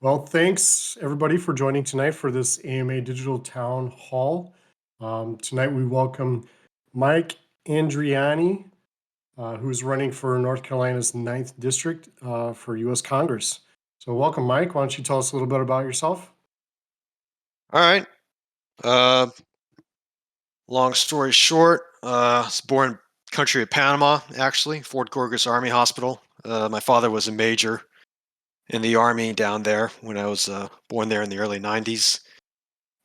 Well, thanks everybody for joining tonight for this AMA Digital Town Hall. Tonight we welcome Mike Andriani, who's running for North Carolina's ninth District for U.S. Congress. So welcome, Mike. Why don't you tell us a little bit about yourself? All right. Uh, Long story short, I was born in country of Panama, actually, Fort Gorgas Army Hospital. My father was a major in the Army down there when I was born there in the early 90s.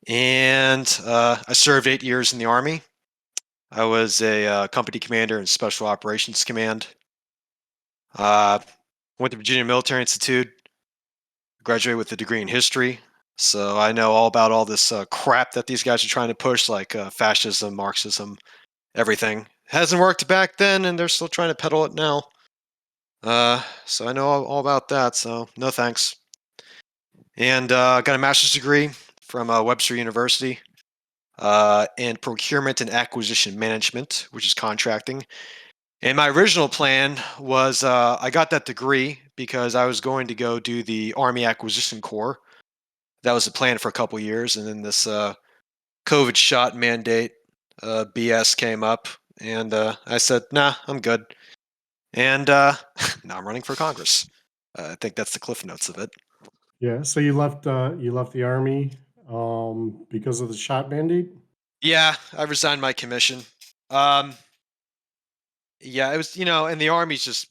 And I served 8 years in the Army. I was a company commander in Special Operations Command. Uh, Went to Virginia Military Institute, graduated with a degree in history. So I know all about all this crap that these guys are trying to push, like fascism, Marxism, everything. Hasn't worked back then, and they're still trying to peddle it now. So I know all about that. So no thanks. And got a master's degree from Webster University in procurement and acquisition management, which is contracting. And my original plan was I got that degree because I was going to go do the Army Acquisition Corps. That was the plan for a couple years, and then this COVID shot mandate BS came up, and I said, "Nah, I'm good." And now I'm running for Congress. I think that's the cliff notes of it. Yeah. So you left the Army because of the shot mandate. Yeah, I resigned my commission. Um, yeah, it was, and uh, the army's just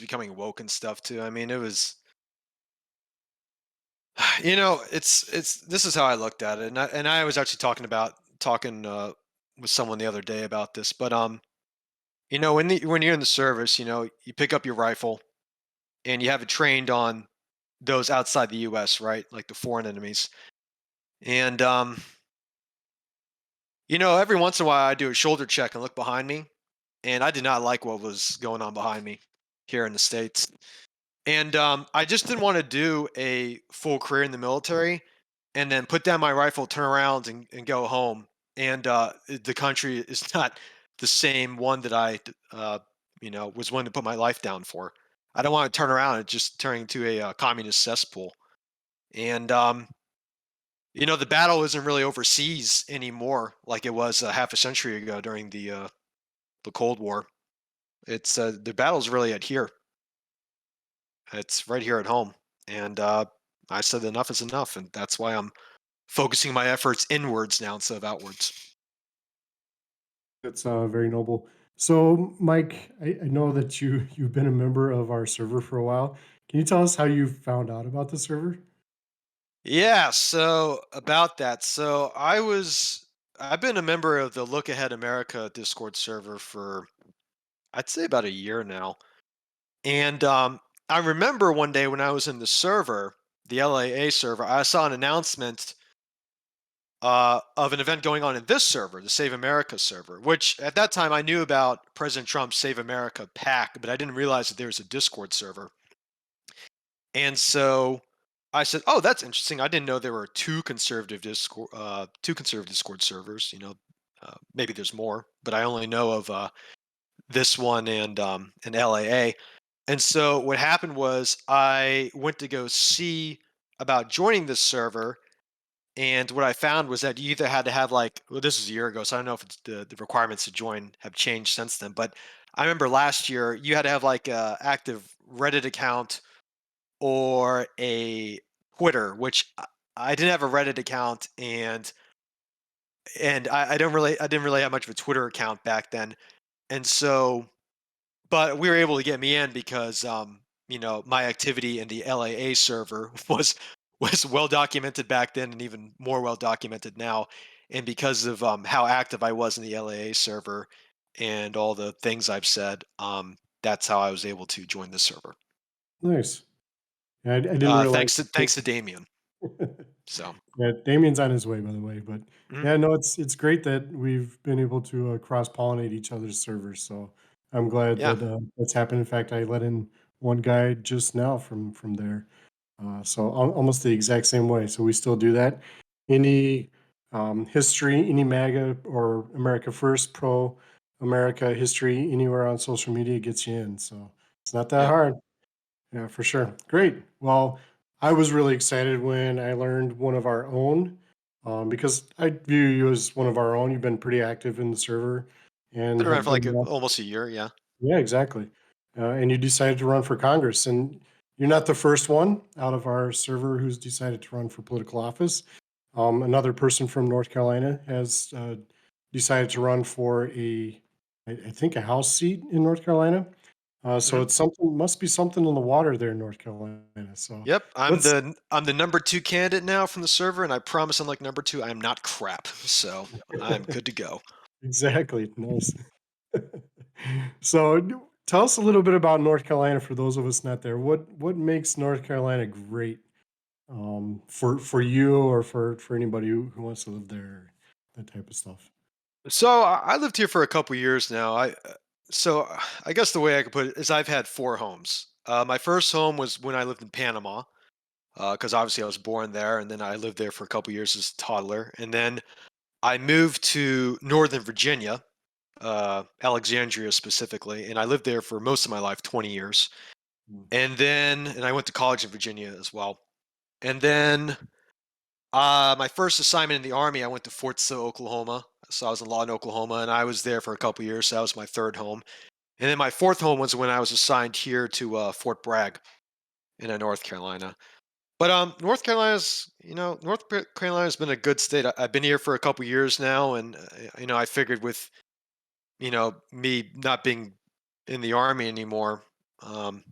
becoming woke and stuff too. I mean, it was, it's this is how I looked at it, and I was actually talking with someone the other day about this, but when you're in the service, you pick up your rifle and you have it trained on those outside the U.S., right, like the foreign enemies, and every once in a while I do a shoulder check and look behind me, and I did not like what was going on behind me here in the States. And I just didn't want to do a full career in the military and then put down my rifle, turn around, and go home. And the country is not the same one that was willing to put my life down for. I don't want to turn around and just turn into a communist cesspool. And the battle isn't really overseas anymore like it was half a century ago during the Cold War. It's the battle's really at here. It's right here at home, and I said enough is enough, and that's why I'm focusing my efforts inwards now instead of outwards. That's very noble. So, Mike, I know that you've been a member of our server for a while. Can you tell us how you found out about the server? Yeah, so about that. I've been a member of the Look Ahead America Discord server for I'd say about a year now. And I remember one day when I was in the server, the LAA server, I saw an announcement of an event going on in this server, the Save America server, which at that time I knew about President Trump's Save America pack, but I didn't realize that there was a Discord server. And so I said, "Oh, that's interesting. I didn't know there were two conservative Discord servers. Maybe there's more, but I only know of this one and an LAA." And so what happened was I went to go see about joining this server, and what I found was that you either had to have this was a year ago, so I don't know if it's the requirements to join have changed since then. But I remember last year you had to have like a active Reddit account or a Twitter, which I didn't have a Reddit account, and I didn't really have much of a Twitter account back then, and so but we were able to get me in because my activity in the LAA server was well documented back then and even more well documented now. And because of how active I was in the LAA server and all the things I've said, that's how I was able to join the server. Nice. Yeah, I didn't realize. Thanks to Damien. So Yeah, Damien's on his way, by the way. But mhm. yeah, no, it's great that we've been able to cross pollinate each other's servers. So I'm glad Yeah, that that's happened. In fact, I let in one guy just now from there. So almost the exact same way. So we still do that. Any history, any MAGA or America First, pro America history anywhere on social media gets you in. So it's not that yep. hard. Yeah, for sure. Great. Well, I was really excited when I learned one of our own, because I view you as one of our own. You've been pretty active in the server and Been around have for like been, almost a year. Yeah. yeah, exactly. And you decided to run for Congress. And you're not the first one out of our server who's decided to run for political office. Another person from North Carolina has decided to run for I think, a House seat in North Carolina. So Hmm. it's something, must be something in the water there in North Carolina. So Yep. let's I'm the number two candidate now from the server, and I promise, unlike number two, I'm not crap. So I'm good to go. exactly, nice. So tell us a little bit about North Carolina for those of us not there. What makes North Carolina great, for you or for anybody who wants to live there, that type of stuff. So I lived here for a couple years now. I guess the way I could put it is I've had four homes. My first home was when I lived in Panama, because obviously I was born there, and then I lived there for a couple years as a toddler, and then I moved to Northern Virginia, Alexandria specifically, and I lived there for most of my life, 20 years. Mm. And I went to college in Virginia as well. And then my first assignment in the Army, I went to Fort Sill, Oklahoma. So I was in Lawton, Oklahoma, and I was there for a couple years. So that was my third home. And then my fourth home was when I was assigned here to Fort Bragg in North Carolina. But North Carolina's been a good state. I've been here for a couple years now, and I figured with me not being in the Army anymore, um,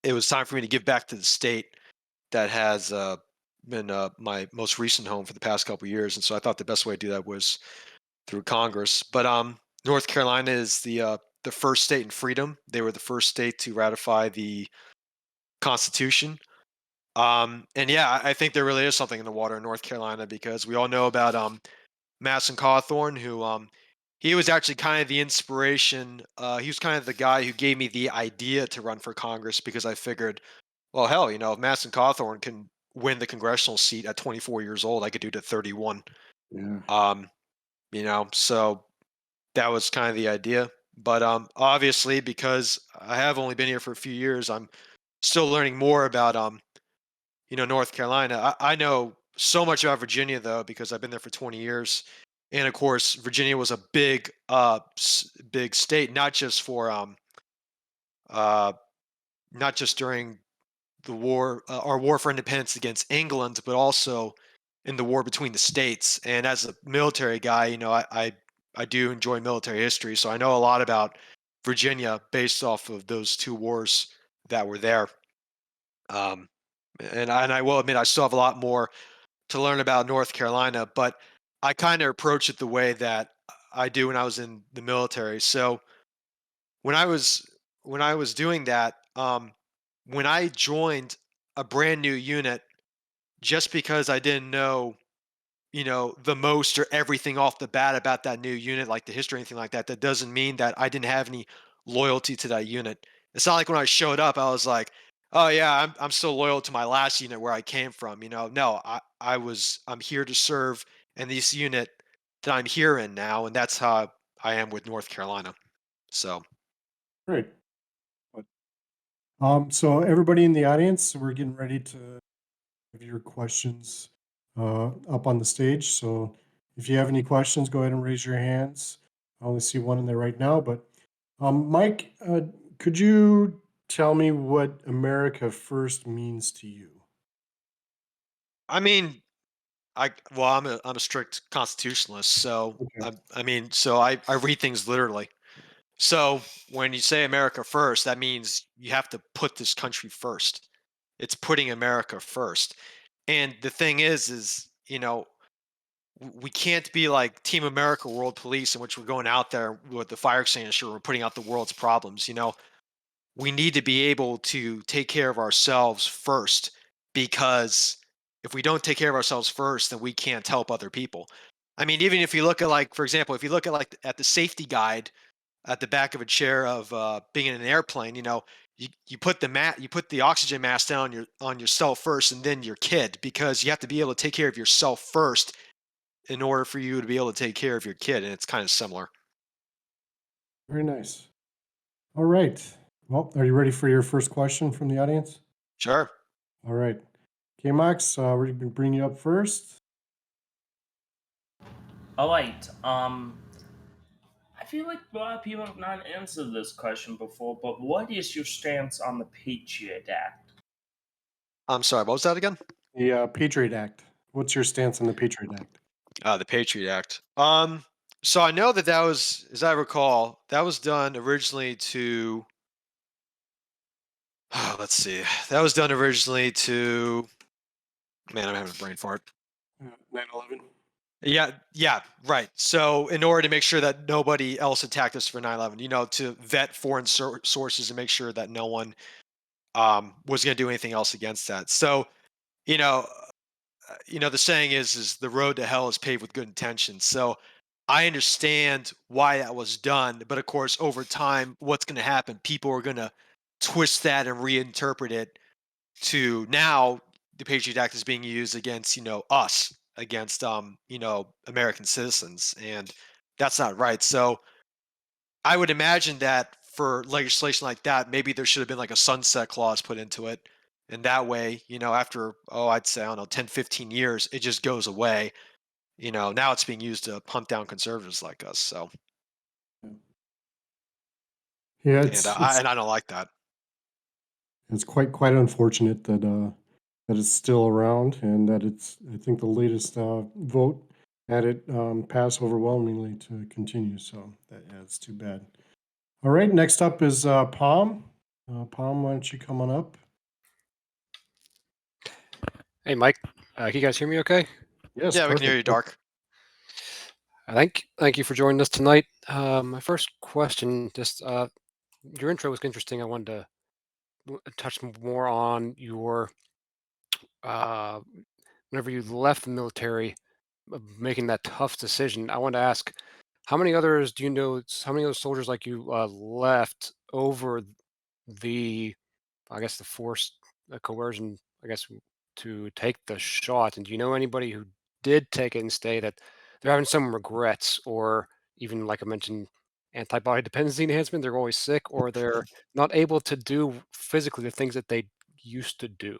it was time for me to give back to the state that has been my most recent home for the past couple years, and so I thought the best way to do that was through Congress. But North Carolina is the first state in freedom. They were the first state to ratify the Constitution. And yeah, I think there really is something in the water in North Carolina because we all know about Madison Cawthorn, who he was actually kind of the inspiration. He was kind of the guy who gave me the idea to run for Congress because I figured, well, hell, if Madison Cawthorn can win the congressional seat at 24 years old, I could do it at 31. Yeah. Um, so that was kind of the idea. But obviously, because I have only been here for a few years, I'm still learning more about North Carolina. I know so much about Virginia though because I've been there for 20 years, and of course, Virginia was a big state, uh, not just during the war, our war for independence against England, but also in the war between the states. And as a military guy, I do enjoy military history, so I know a lot about Virginia based off of those two wars that were there. Um, and I will admit I still have a lot more to learn about North Carolina, but I kind of approach it the way that I do when I was in the military. So when I was when I was doing that, when I joined a brand new unit, just because I didn't know, the most or everything off the bat about that new unit, like the history or anything like that, that doesn't mean that I didn't have any loyalty to that unit. It's not like when I showed up, I was like, oh yeah, I'm still loyal to my last unit where I came from. No, I'm here to serve in this unit that I'm here in now, and that's how I am with North Carolina. So Great. So everybody in the audience, we're getting ready to have your questions up on the stage. So if you have any questions, go ahead and raise your hands. I only see one in there right now, but Mike, could you tell me what America first means to you? I mean, I'm a strict constitutionalist, so Okay. I read things literally. So when you say America first, that means you have to put this country first. It's putting America first. And the thing is, we can't be like Team America World Police, in which we're going out there with the fire extinguisher, we're putting out the world's problems. We need to be able to take care of ourselves first because if we don't take care of ourselves first, then we can't help other people. I mean, even if you look at like, for example, if you look at like at the safety guide at the back of a chair of being in an airplane, you put you put the oxygen mask down on yourself first, and then your kid, because you have to be able to take care of yourself first in order for you to be able to take care of your kid, and it's kind of similar. Very nice. All right. Well, are you ready for your first question from the audience? Sure. All right. Okay, Max, we're going to bring you up first. All right. I feel like a lot of people have not answered this question before, but what is your stance on the Patriot Act? I'm sorry. What was that again? The Patriot Act. What's your stance on the Patriot Act? The Patriot Act. So I know that that was, as I recall, that was done originally to. Let's see. That was done originally to. Man, I'm having a brain fart. 9/11. Yeah, yeah, right. So in order to make sure that nobody else attacked us for 9/11, to vet foreign sources and make sure that no one was going to do anything else against that. So, you know, the saying is the road to hell is paved with good intentions. So I understand why that was done, but of course, over time, what's going to happen? People are going to twist that and reinterpret it to now the Patriot Act is being used against, us, against American citizens, and that's not right. So I would imagine that for legislation like that, maybe there should have been like a sunset clause put into it. And that way, after, I'd say, I don't know, 10, 15 years, it just goes away. Now it's being used to hunt down conservatives like us. So, Yeah, and I don't like that. it's quite unfortunate that that it's still around and that it's. I think the latest vote had it pass overwhelmingly to continue. So yeah, it's too bad. All right, next up is Palm. Palm, why don't you come on up? Hey, Mike. Can you guys hear me okay? Yes, Yeah, we can hear perfect. you, Dark. Thank you for joining us tonight. My first question, just your intro was interesting. I wanted to touch more on your uh, whenever you left the military, making that tough decision. I wanted to ask, how many others do you know? How many other soldiers like you left over the, I guess, the forced coercion, I guess, to take the shot? And do you know anybody who did take it and stay that they're having some regrets, or even like I mentioned, antibody dependency enhancement? They're always sick, or they're not able to do physically the things that they used to do.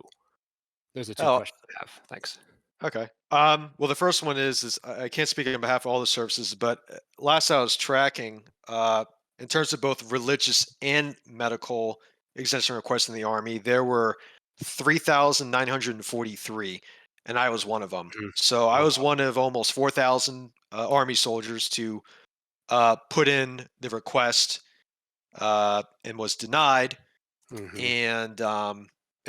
Those are two Oh, questions I have. Thanks. okay. Well, the first one is I can't speak on behalf of all the services, but last I was tracking, in terms of both religious and medical exemption requests in the Army, there were 3,943, and I was one of them. Mhm. So I Oh, was one of almost 4,000 Army soldiers to put in the request and was denied. hmm And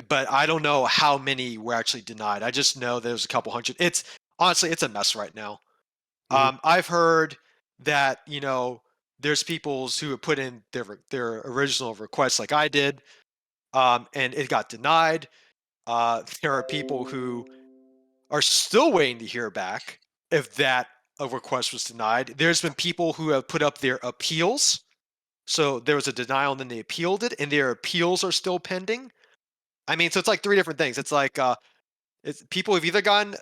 but I don't know how many were actually denied. I just know there was a couple hundred. It's honestly, it's a mess right now. hmm I've heard that there's people who have put in their original requests like I did, and it got denied. There are people who are still waiting to hear back if that a request was denied. There's been people who have put up their appeals. So there was a denial and then they appealed it, and their appeals are still pending. I mean, so it's like three different things. It's like it's people have either gotten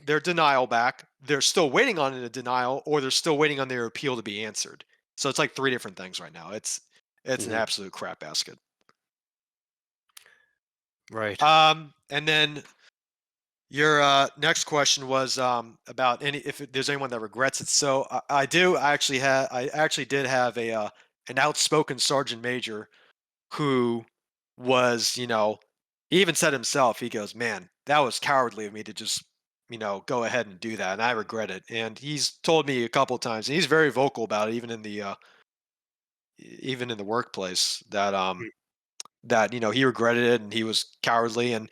their denial back, they're still waiting on a denial, or they're still waiting on their appeal to be answered. So it's like three different things right now. It's an hmm absolute crap basket. Right. And then your next question was about any if there's anyone that regrets it. So I do. I actually did have a an outspoken sergeant major who was, he even said himself, he goes, "Man, that was cowardly of me to just, go ahead and do that, and I regret it." And he's told me a couple of times, and he's very vocal about it, even in the workplace, that he regretted it and he was cowardly, and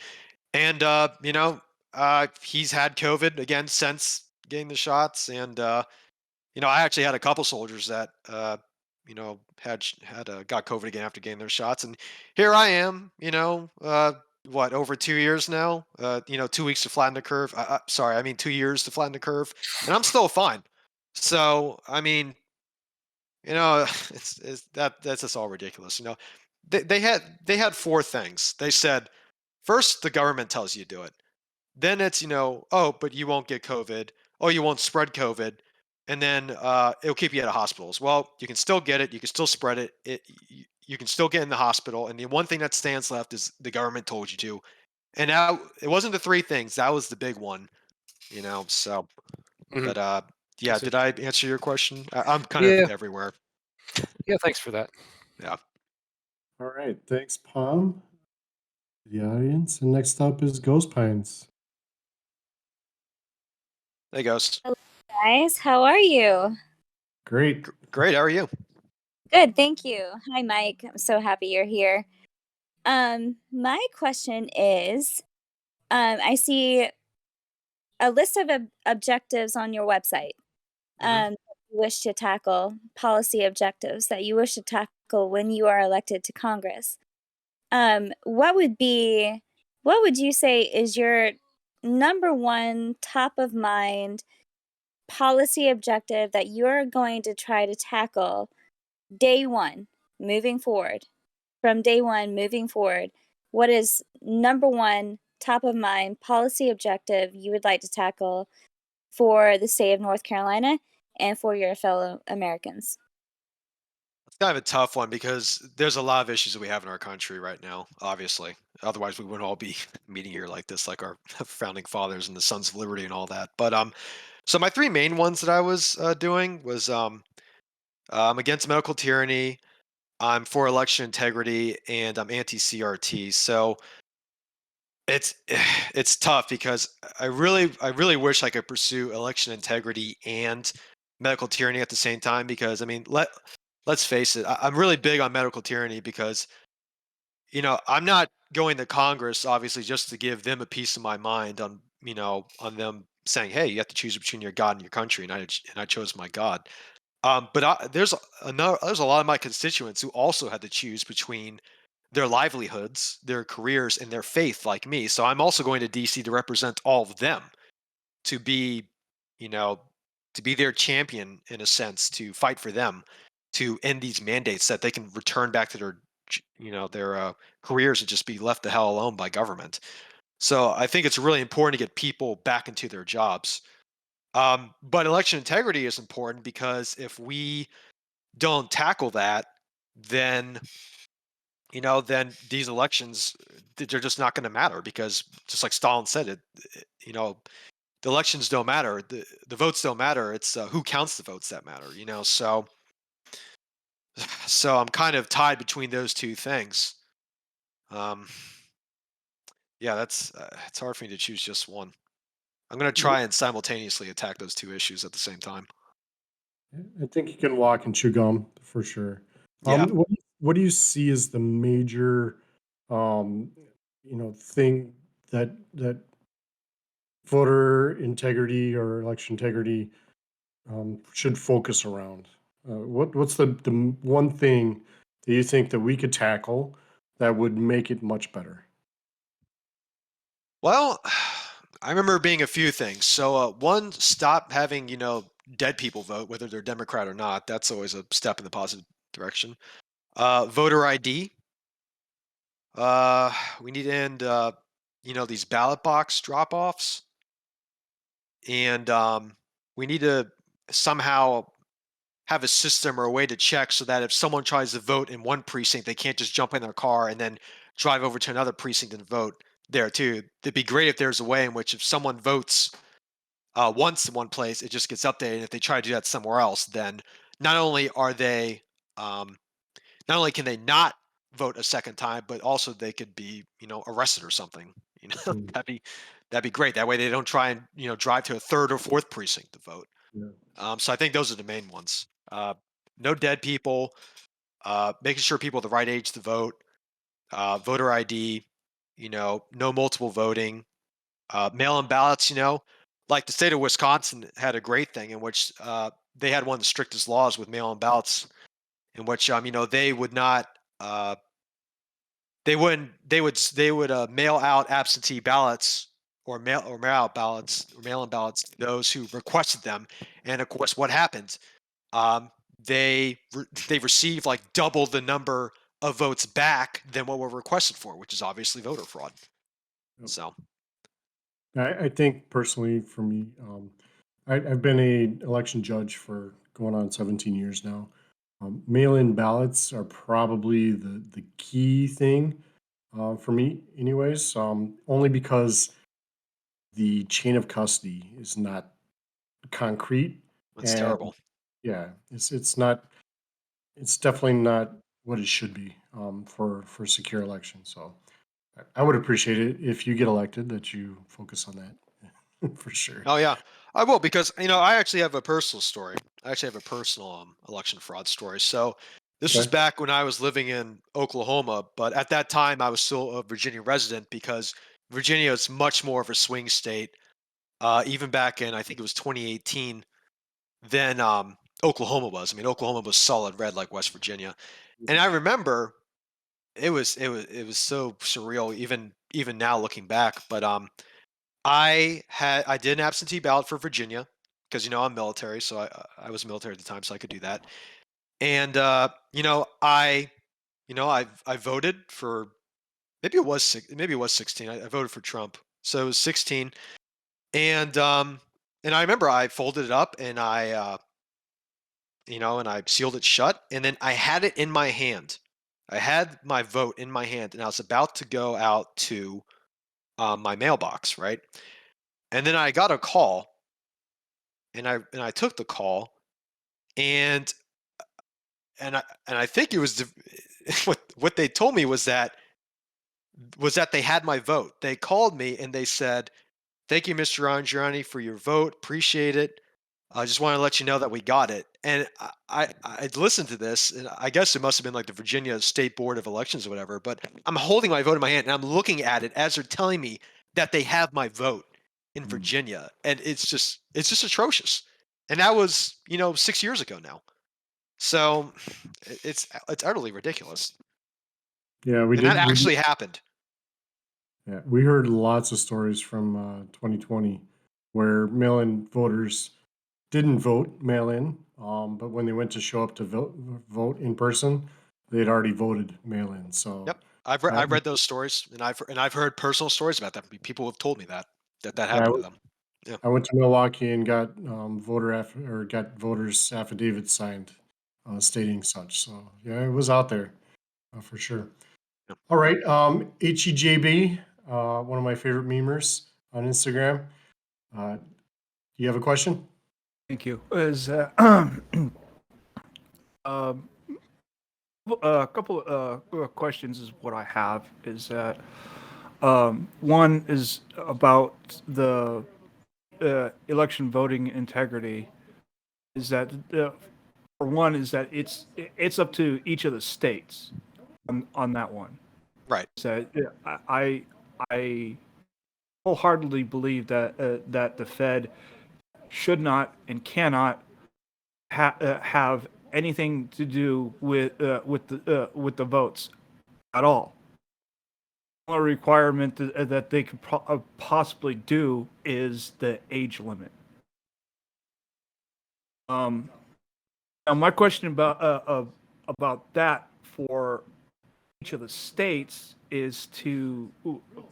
he's had COVID again since getting the shots, and I actually had a couple soldiers that had got COVID again after getting their shots, and here I am, what, over 2 years now, 2 weeks to flatten the curve. Sorry, I mean 2 years to flatten the curve, and I'm still fine. So I mean, that's just all ridiculous. They had four things. They said first the government tells you to do it. Then it's, oh, but you won't get COVID. Oh, you won't spread COVID. And then it'll keep you out of hospitals. Well, you can still get it. You can still spread it. you can still get in the hospital, and the one thing that stands left is the government told you to. And now it wasn't the three things, that was the big one, so Mhm. but I yeah, see did what I answer your question? I'm kind of Yeah, everywhere. yeah, thanks for that. Yeah. All right. Thanks, Palm, the audience. And next up is Ghost Pines. There goes. Hello, guys. How are you? Great. Great, how are you? Good, thank you. Hi, Mike. I'm so happy you're here. My question is, I see a list of objectives on your website. Hmm. You wish to tackle policy objectives that you wish to tackle when you are elected to Congress. What would you say is your number one top of mind policy objective that you're going to try to tackle day one moving forward? From day one moving forward, what is number one top of mind policy objective you would like to tackle for the state of North Carolina and for your fellow Americans? It's kind of a tough one because there's a lot of issues that we have in our country right now, obviously. Otherwise, we wouldn't all be meeting here like this, like our founding fathers and the Sons of Liberty and all that. But so my three main ones that I was doing was I'm against medical tyranny, I'm for election integrity, and I'm anti-CRT. So it's it's tough because I really wish I could pursue election integrity and medical tyranny at the same time because I mean let's face it, I'm really big on medical tyranny because I'm not going to Congress obviously just to give them a piece of my mind on on them saying, hey, you have to choose between your God and your country, and I chose my God. But there's a lot of my constituents who also had to choose between their livelihoods, their careers, and their faith, like me. So I'm also going to DC to represent all of them, to be, you know, to be their champion in a sense, to fight for them, to end these mandates that they can return back to their careers and just be left the hell alone by government. So I think it's really important to get people back into their jobs. But election integrity is important because if we don't tackle that, then then these elections they're just not going to matter because just like Stalin said the elections don't matter, the votes don't matter. It's who counts the votes that matter. So I'm kind of tied between those two things. Um, yeah, that's it's hard for me to choose just one. I'm going to try and simultaneously attack those two issues at the same time. I think you can walk and chew gum for sure. Yeah. What do you see as the major, um, thing that voter integrity or election integrity should focus around? What's the one thing that you think that we could tackle that would make it much better? Well, I remember being a few things. So, one, stop having dead people vote, whether they're Democrat or not. That's always a step in the positive direction. Voter ID. We need to end these ballot box drop offs, and we need to somehow have a system or a way to check so that if someone tries to vote in one precinct, they can't just jump in their car and then drive over to another precinct and vote there too. It'd be great if there's a way in which if someone votes once in one place, it just gets updated. If they try to do that somewhere else, then not only are they, um, not only can they not vote a second time, but also they could be, arrested or something. Mm, that'd be great. That way they don't try and drive to a third or fourth precinct to vote. yeah. So I think those are the main ones. No dead people. Making sure people are the right age to vote. Voter ID. No multiple voting. Mail-in ballots. Like the state of Wisconsin had a great thing in which they had one of the strictest laws with mail-in ballots, in which they would not they would mail out absentee ballots or mail out ballots or mail-in ballots to those who requested them, and of course, what happened? Um, they received like double the number of votes back than what were requested for, which is obviously voter fraud. Yep. So I think personally for me, I've been a election judge for going on 17 years now. Mail-in ballots are probably the key thing for me, anyways. Only because the chain of custody is not concrete, That's and terrible. yeah, it's not. It's definitely not what it should be for a secure election. So I would appreciate it if you get elected that you focus on that for sure. Oh yeah, I will because I actually have a personal story. I actually have a personal election fraud story. So this was Okay. back when I was living in Oklahoma, but at that time I was still a Virginia resident because Virginia is much more of a swing state. Even back in I think it was 2018 than Oklahoma was. I mean, Oklahoma was solid red like West Virginia, and I remember it was so surreal even now looking back. But I did an absentee ballot for Virginia because I'm military, so I was military at the time, so I could do that. And I voted for maybe it was 16. I voted for Trump, so it was 16. And I remember I folded it up and I sealed it shut, and then I had it in my hand. I had my vote in my hand, and I was about to go out to my mailbox, right? And then I got a call, and I took the call, and I think it was what they told me was that they had my vote. They called me and they said, "Thank you, Mr. Andriani, for your vote. Appreciate it. I just want to let you know that we got it." And I listened to this, and I guess it must have been like the Virginia State Board of Elections or whatever. But I'm holding my vote in my hand, and I'm looking at it as they're telling me that they have my vote in Mm. Virginia, and it's just atrocious. And that was 6 years ago now. So it's utterly ridiculous, Yeah, we and that did. actually happened. Yeah, we heard lots of stories from 2020 where mail-in voters didn't vote mail-in, but when they went to show up to vote in person, they'd already voted mail-in. So Yep, I've I, read those stories, and I've heard personal stories about that. People have told me that yeah, happened to them. Yeah. I went to Milwaukee and got got voters affidavits signed, stating such. So yeah, it was out there for sure. Yep. All right, HEJB, one of my favorite memers on Instagram. Do you have a question? Thank you. Is um, a couple questions is what I have is that one is about the election voting integrity. Is that for one is that it's up to each of the states on that one. Right. So I wholeheartedly believe that the Fed should not and cannot have anything to do with the votes at all. The only requirement that they could possibly do is the age limit. Now my question about that for each of the states is to,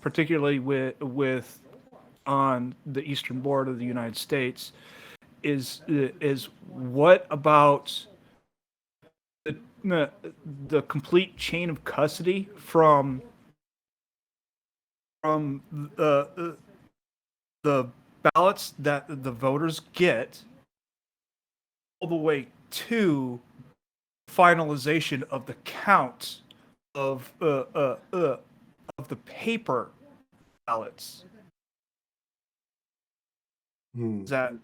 particularly with on the eastern border of the United States, is what about the complete chain of custody from the ballots that the voters get all the way to finalization of the count of the paper ballots. Hmm. Is that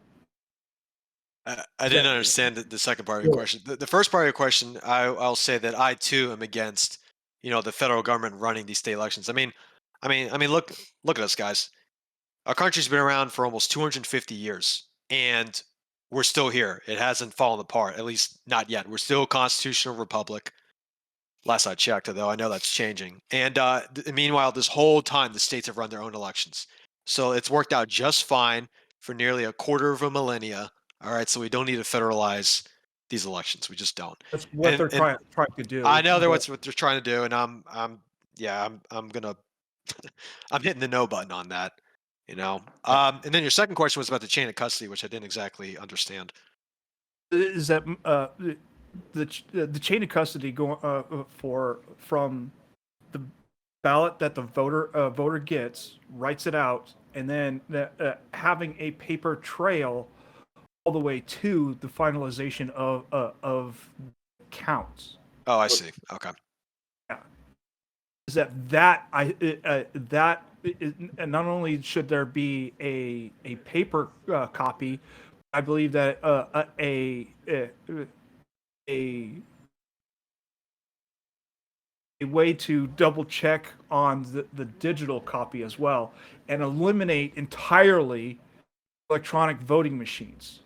I didn't understand the second part of your Yeah. question. The first part of your question, I'll say that I too am against, the federal government running these state elections. Look at us, guys. Our country's been around for almost 250 years, and we're still here. It hasn't fallen apart, at least not yet. We're still a constitutional republic. Last I checked, though, I know that's changing. And meanwhile, this whole time, the states have run their own elections. So it's worked out just fine for nearly a quarter of a millennia. All right, so we don't need to federalize these elections. We just don't. that's what they're And trying to do? I know But what they're trying to do, and I'm gonna I'm hitting the no button on that. And then your second question was about the chain of custody, which I didn't exactly understand. is that the chain of custody going from the ballot that the voter gets, writes it out, and then having a paper trail all the way to the finalization of counts. Oh, I see. Okay. Is that and not only should there be a paper copy, I believe that a way to double check on the digital copy as well, and eliminate entirely electronic voting machines.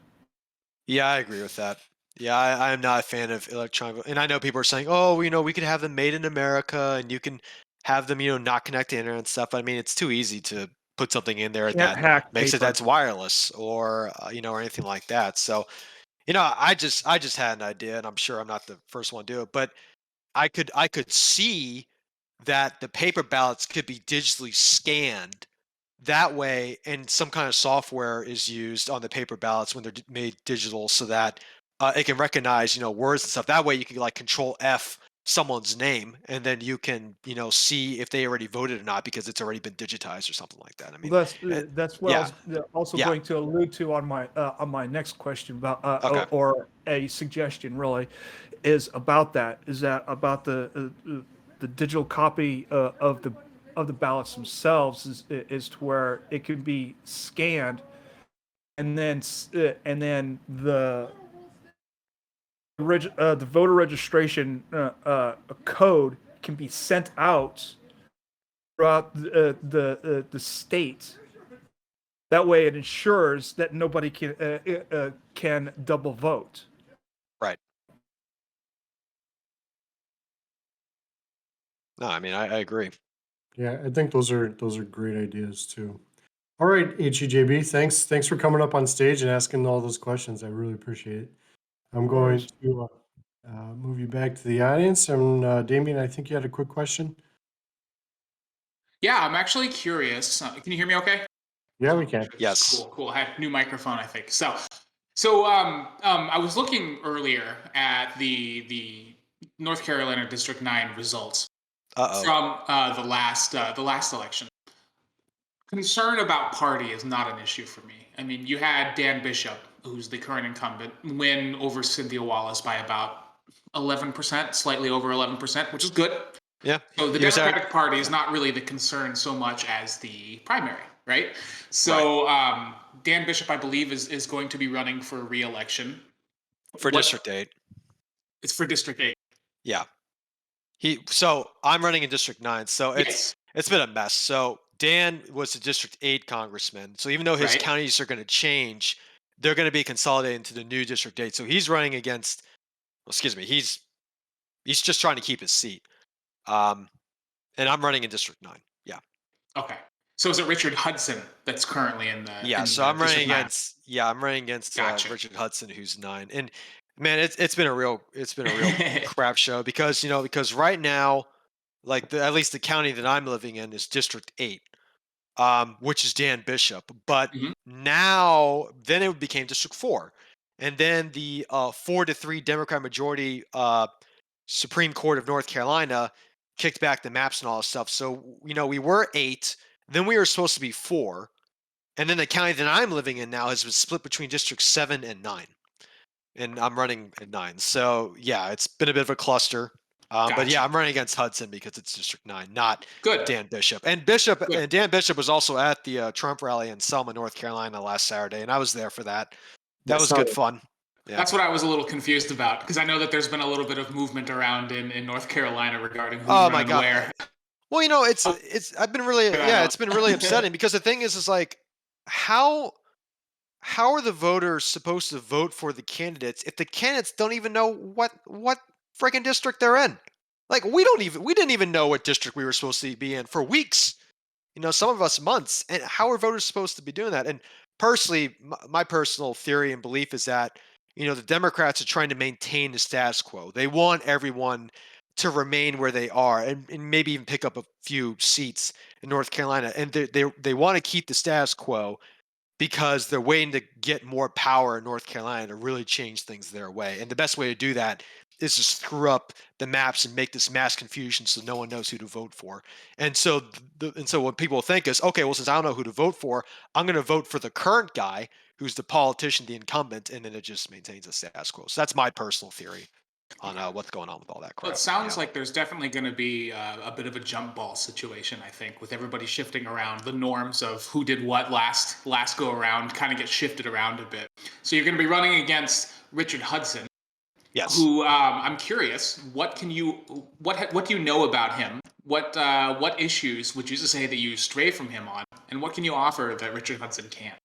Yeah, I agree with that. Yeah, I am not a fan of electronic, and I know people are saying, "Oh, we could have them made in America, and you can have them, not connect to the internet and stuff." But I mean, it's too easy to put something in there Can't that hack makes it paper. that's wireless or or anything like that. So, I just had an idea, and I'm sure I'm not the first one to do it, but I could see that the paper ballots could be digitally scanned that way, and some kind of software is used on the paper ballots when they're made digital, so that it can recognize words and stuff. That way you can like control F someone's name, and then you can see if they already voted or not because it's already been digitized or something like that. I mean, Well, uh, that's what I yeah, was also yeah, going to allude to on my next question about okay, or a suggestion really is about that. Is that about the digital copy of the ballots themselves is to where it can be scanned, and then the voter registration code can be sent out throughout the state. That way, it ensures that nobody can double vote. right. No, I mean I agree. Yeah, I think those are great ideas too. All right, HEJB, thanks for coming up on stage and asking all those questions. I really appreciate it. I'm going to move you back to the audience. And Damien, I think you had a quick question. Yeah, I'm actually curious. Can you hear me okay? Yeah, we can. Yes. Cool, cool. I had a new microphone, I think. I was looking earlier at the North Carolina District 9 results Uh-oh. from the last election. Concern about party is not an issue for me. I mean, you had Dan Bishop, who's the current incumbent, win over Cynthia Wallace by about 11%, slightly over 11%, which is good. Yeah. So the He was Democratic Party is yeah. not really the concern so much as the primary, right? So Dan Bishop, I believe, is going to be running for re-election. For What- District 8. It's for District 8. Yeah. So I'm running in District 9, so Yes. it's been a mess. So Dan was the District 8 congressman. So even though his Right. counties are going to change, they're going to be consolidated into the new District 8. So he's running against, excuse me, he's just trying to keep his seat. And I'm running in District 9. Yeah. Okay. So is it Richard Hudson that's currently in the Yeah, in so the I'm running District 9? against Gotcha. Richard Hudson, who's 9. And man, it's been a real crap show because right now, like at least the county that I'm living in is District 8, which is Dan Bishop. But Mhm. now, then it became District 4, and then the 4-3 Democrat majority Supreme Court of North Carolina kicked back the maps and all this stuff. So we were 8, then we were supposed to be 4, and then the county that I'm living in now has been split between District 7 and 9, and I'm running at 9. So yeah, it's been a bit of a cluster. But yeah, Gotcha. I'm running against Hudson because it's District 9, not Good. Dan Bishop. And Good. Dan Bishop was also at the Trump rally in Selma, North Carolina last Saturday, and I was there for that. That was good fun. Yeah. That's what I was a little confused about, because I know that there's been a little bit of movement around in North Carolina regarding who's Oh my running God. where. Well, it's been really it's been really upsetting because the thing is like how are the voters supposed to vote for the candidates if the candidates don't even know what freaking district they're in? Like we didn't even know what district we were supposed to be in for weeks. Some of us months. And how are voters supposed to be doing that? And personally, my personal theory and belief is that the Democrats are trying to maintain the status quo. They want everyone to remain where they are and maybe even pick up a few seats in North Carolina. And they want to keep the status quo because they're waiting to get more power in North Carolina to really change things their way. And the best way to do that is to screw up the maps and make this mass confusion so no one knows who to vote for. And so what people think is, okay, well, since I don't know who to vote for, I'm going to vote for the current guy who's the politician, the incumbent, and then it just maintains a status quo. So that's my personal theory on what's going on with all that crap. Well, it sounds like there's definitely going to be a bit of a jump ball situation, I think, with everybody shifting around. The norms of who did what last go around kind of get shifted around a bit. So you're going to be running against Richard Hudson. Yes. Who I'm curious, what do you know about him? What issues would you say that you stray from him on, and what can you offer that Richard Hudson can't?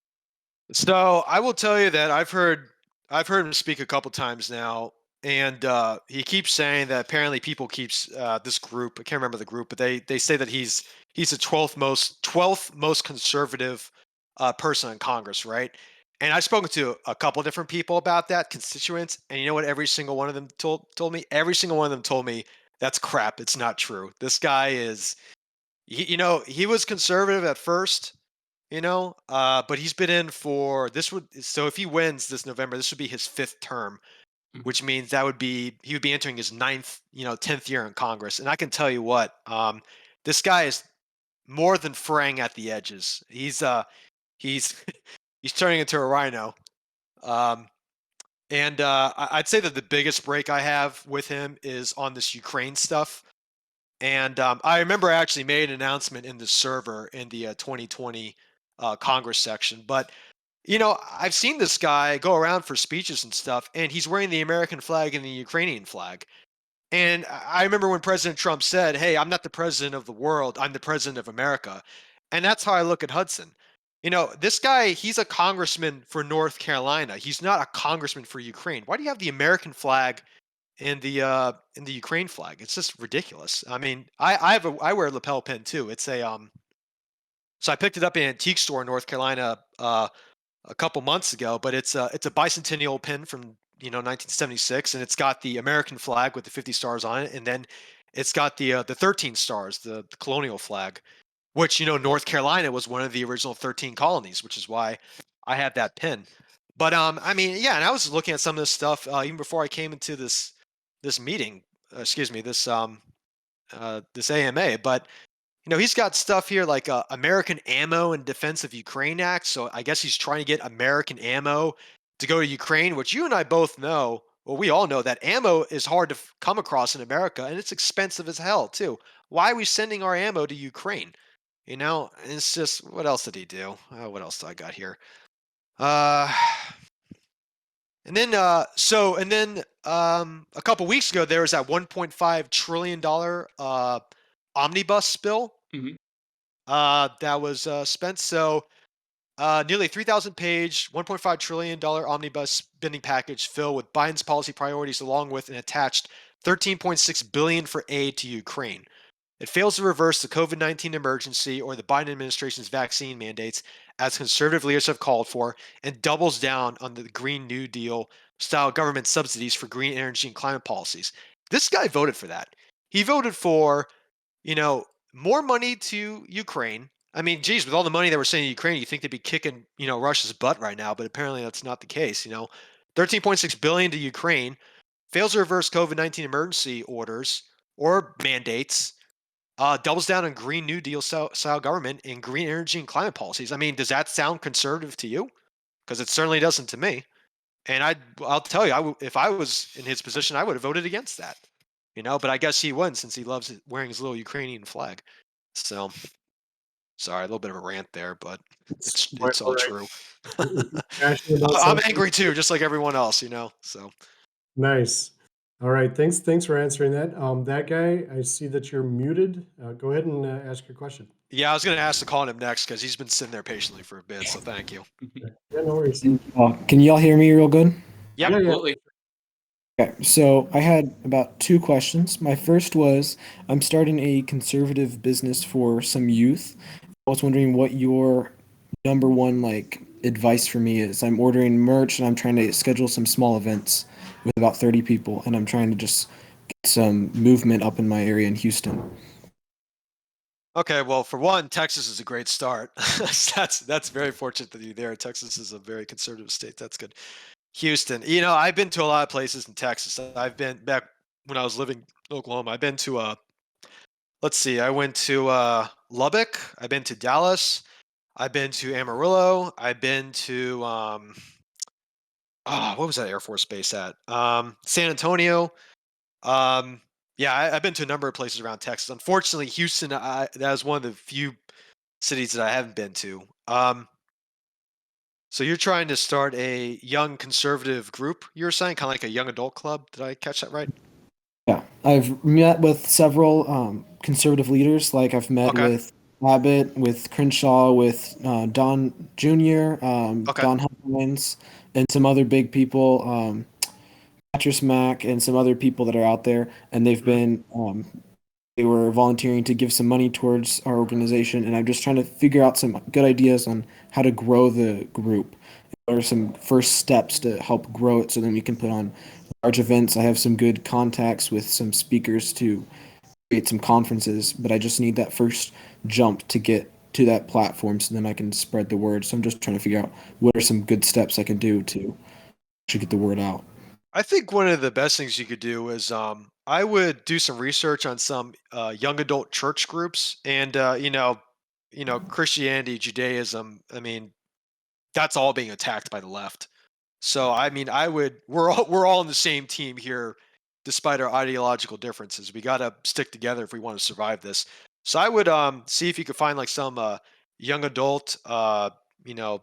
So I will tell you that I've heard him speak a couple times now, and he keeps saying that apparently people keeps this group. I can't remember the group, but they say that he's the 12th most conservative person in Congress, right? And I've spoken to a couple different people about that, constituents, and you know what? Every single one of them told me. Every single one of them told me that's crap. It's not true. This guy is, he was conservative at first, but he's been in for this would so if he wins this November, this would be his 5th term, which means he would be entering his 9th, 10th year in Congress. And I can tell you what, this guy is more than fraying at the edges. He's he's turning into a rhino. I'd say that the biggest break I have with him is on this Ukraine stuff. And I remember I actually made an announcement in the server in the 2020 Congress section. But, I've seen this guy go around for speeches and stuff, and he's wearing the American flag and the Ukrainian flag. And I remember when President Trump said, "Hey, I'm not the president of the world. I'm the president of America." And that's how I look at Hudson. This guy, he's a congressman for North Carolina. He's not a congressman for Ukraine. Why do you have the American flag in the Ukraine flag? It's just ridiculous. I mean, I wear a lapel pin too. It's a so I picked it up in an antique store in North Carolina a couple months ago, but it's a bicentennial pin from 1976, and it's got the American flag with the 50 stars on it, and then it's got the 13 stars, the colonial flag, which North Carolina was one of the original 13 colonies, which is why I had that pin. But I mean, yeah, and I was looking at some of this stuff even before I came into this meeting, excuse me, this AMA. But he's got stuff here like American Ammo and Defense of Ukraine Act. So I guess he's trying to get American ammo to go to Ukraine, which you and I both know. Well, we all know that ammo is hard to come across in America, and it's expensive as hell too. Why are we sending our ammo to Ukraine? It's just, what else did he do? What else do I got here? And then a couple weeks ago, there was that $1.5 trillion omnibus bill that was spent. So nearly 3,000 page, $1.5 trillion omnibus spending package filled with Biden's policy priorities, along with an attached $13.6 billion for aid to Ukraine. It fails to reverse the COVID-19 emergency or the Biden administration's vaccine mandates, as conservative leaders have called for, and doubles down on the Green New Deal style government subsidies for green energy and climate policies. This guy voted for that. He voted for, more money to Ukraine. I mean, geez, with all the money that we're sending to Ukraine, you think they'd be kicking, Russia's butt right now, but apparently that's not the case. $13.6 billion to Ukraine, fails to reverse COVID-19 emergency orders or mandates, doubles down on Green New Deal style government and green energy and climate policies. I mean, does that sound conservative to you? Because it certainly doesn't to me. And I'll tell you, if I was in his position, I would have voted against that. But I guess he wouldn't, since he loves wearing his little Ukrainian flag. So, sorry, a little bit of a rant there, but it's all true. I'm angry too, just like everyone else, So Nice. All right. Thanks for answering that. That guy, I see that you're muted. Go ahead and ask your question. Yeah, I was going to ask to call him next because he's been sitting there patiently for a bit. So thank you. Yeah, no worries. Can y'all hear me real good? Yep. Absolutely. Okay, so I had about 2 questions. My first was, I'm starting a conservative business for some youth. I was wondering what your number one advice for me is. I'm ordering merch and I'm trying to schedule some small events with about 30 people, and I'm trying to just get some movement up in my area in Houston. Okay, well, for one, Texas is a great start. That's very fortunate that you're there. Texas is a very conservative state. That's good. Houston. I've been to a lot of places in Texas. I've been back when I was living in Oklahoma. I've been to let's see, I went to Lubbock. I've been to Dallas. I've been to Amarillo. I've been to what was that Air Force base at? San Antonio. Um, yeah, I've been to a number of places around Texas. Unfortunately, Houston, that was one of the few cities that I haven't been to. So you're trying to start a young conservative group, you're saying, kind of like a young adult club. Did I catch that right? Yeah, I've met with several conservative leaders. Like I've met Okay. with Abbott, with Crenshaw, with Don Jr., Okay. Don Hines, and some other big people, Patrice Mack, and some other people that are out there. And they've been they were volunteering to give some money towards our organization. And I'm just trying to figure out some good ideas on how to grow the group. What are some first steps to help grow it so then we can put on large events? I have some good contacts with some speakers to create some conferences, but I just need that first jump to get to that platform so then I can spread the word. So I'm just trying to figure out what are some good steps I can do to get the word out. I think one of the best things you could do is I would do some research on some young adult church groups and Christianity, Judaism. I mean, that's all being attacked by the left. So I mean, we're all on the same team here, despite our ideological differences. We got to stick together if we want to survive this. So I would see if you could find like some young adult you know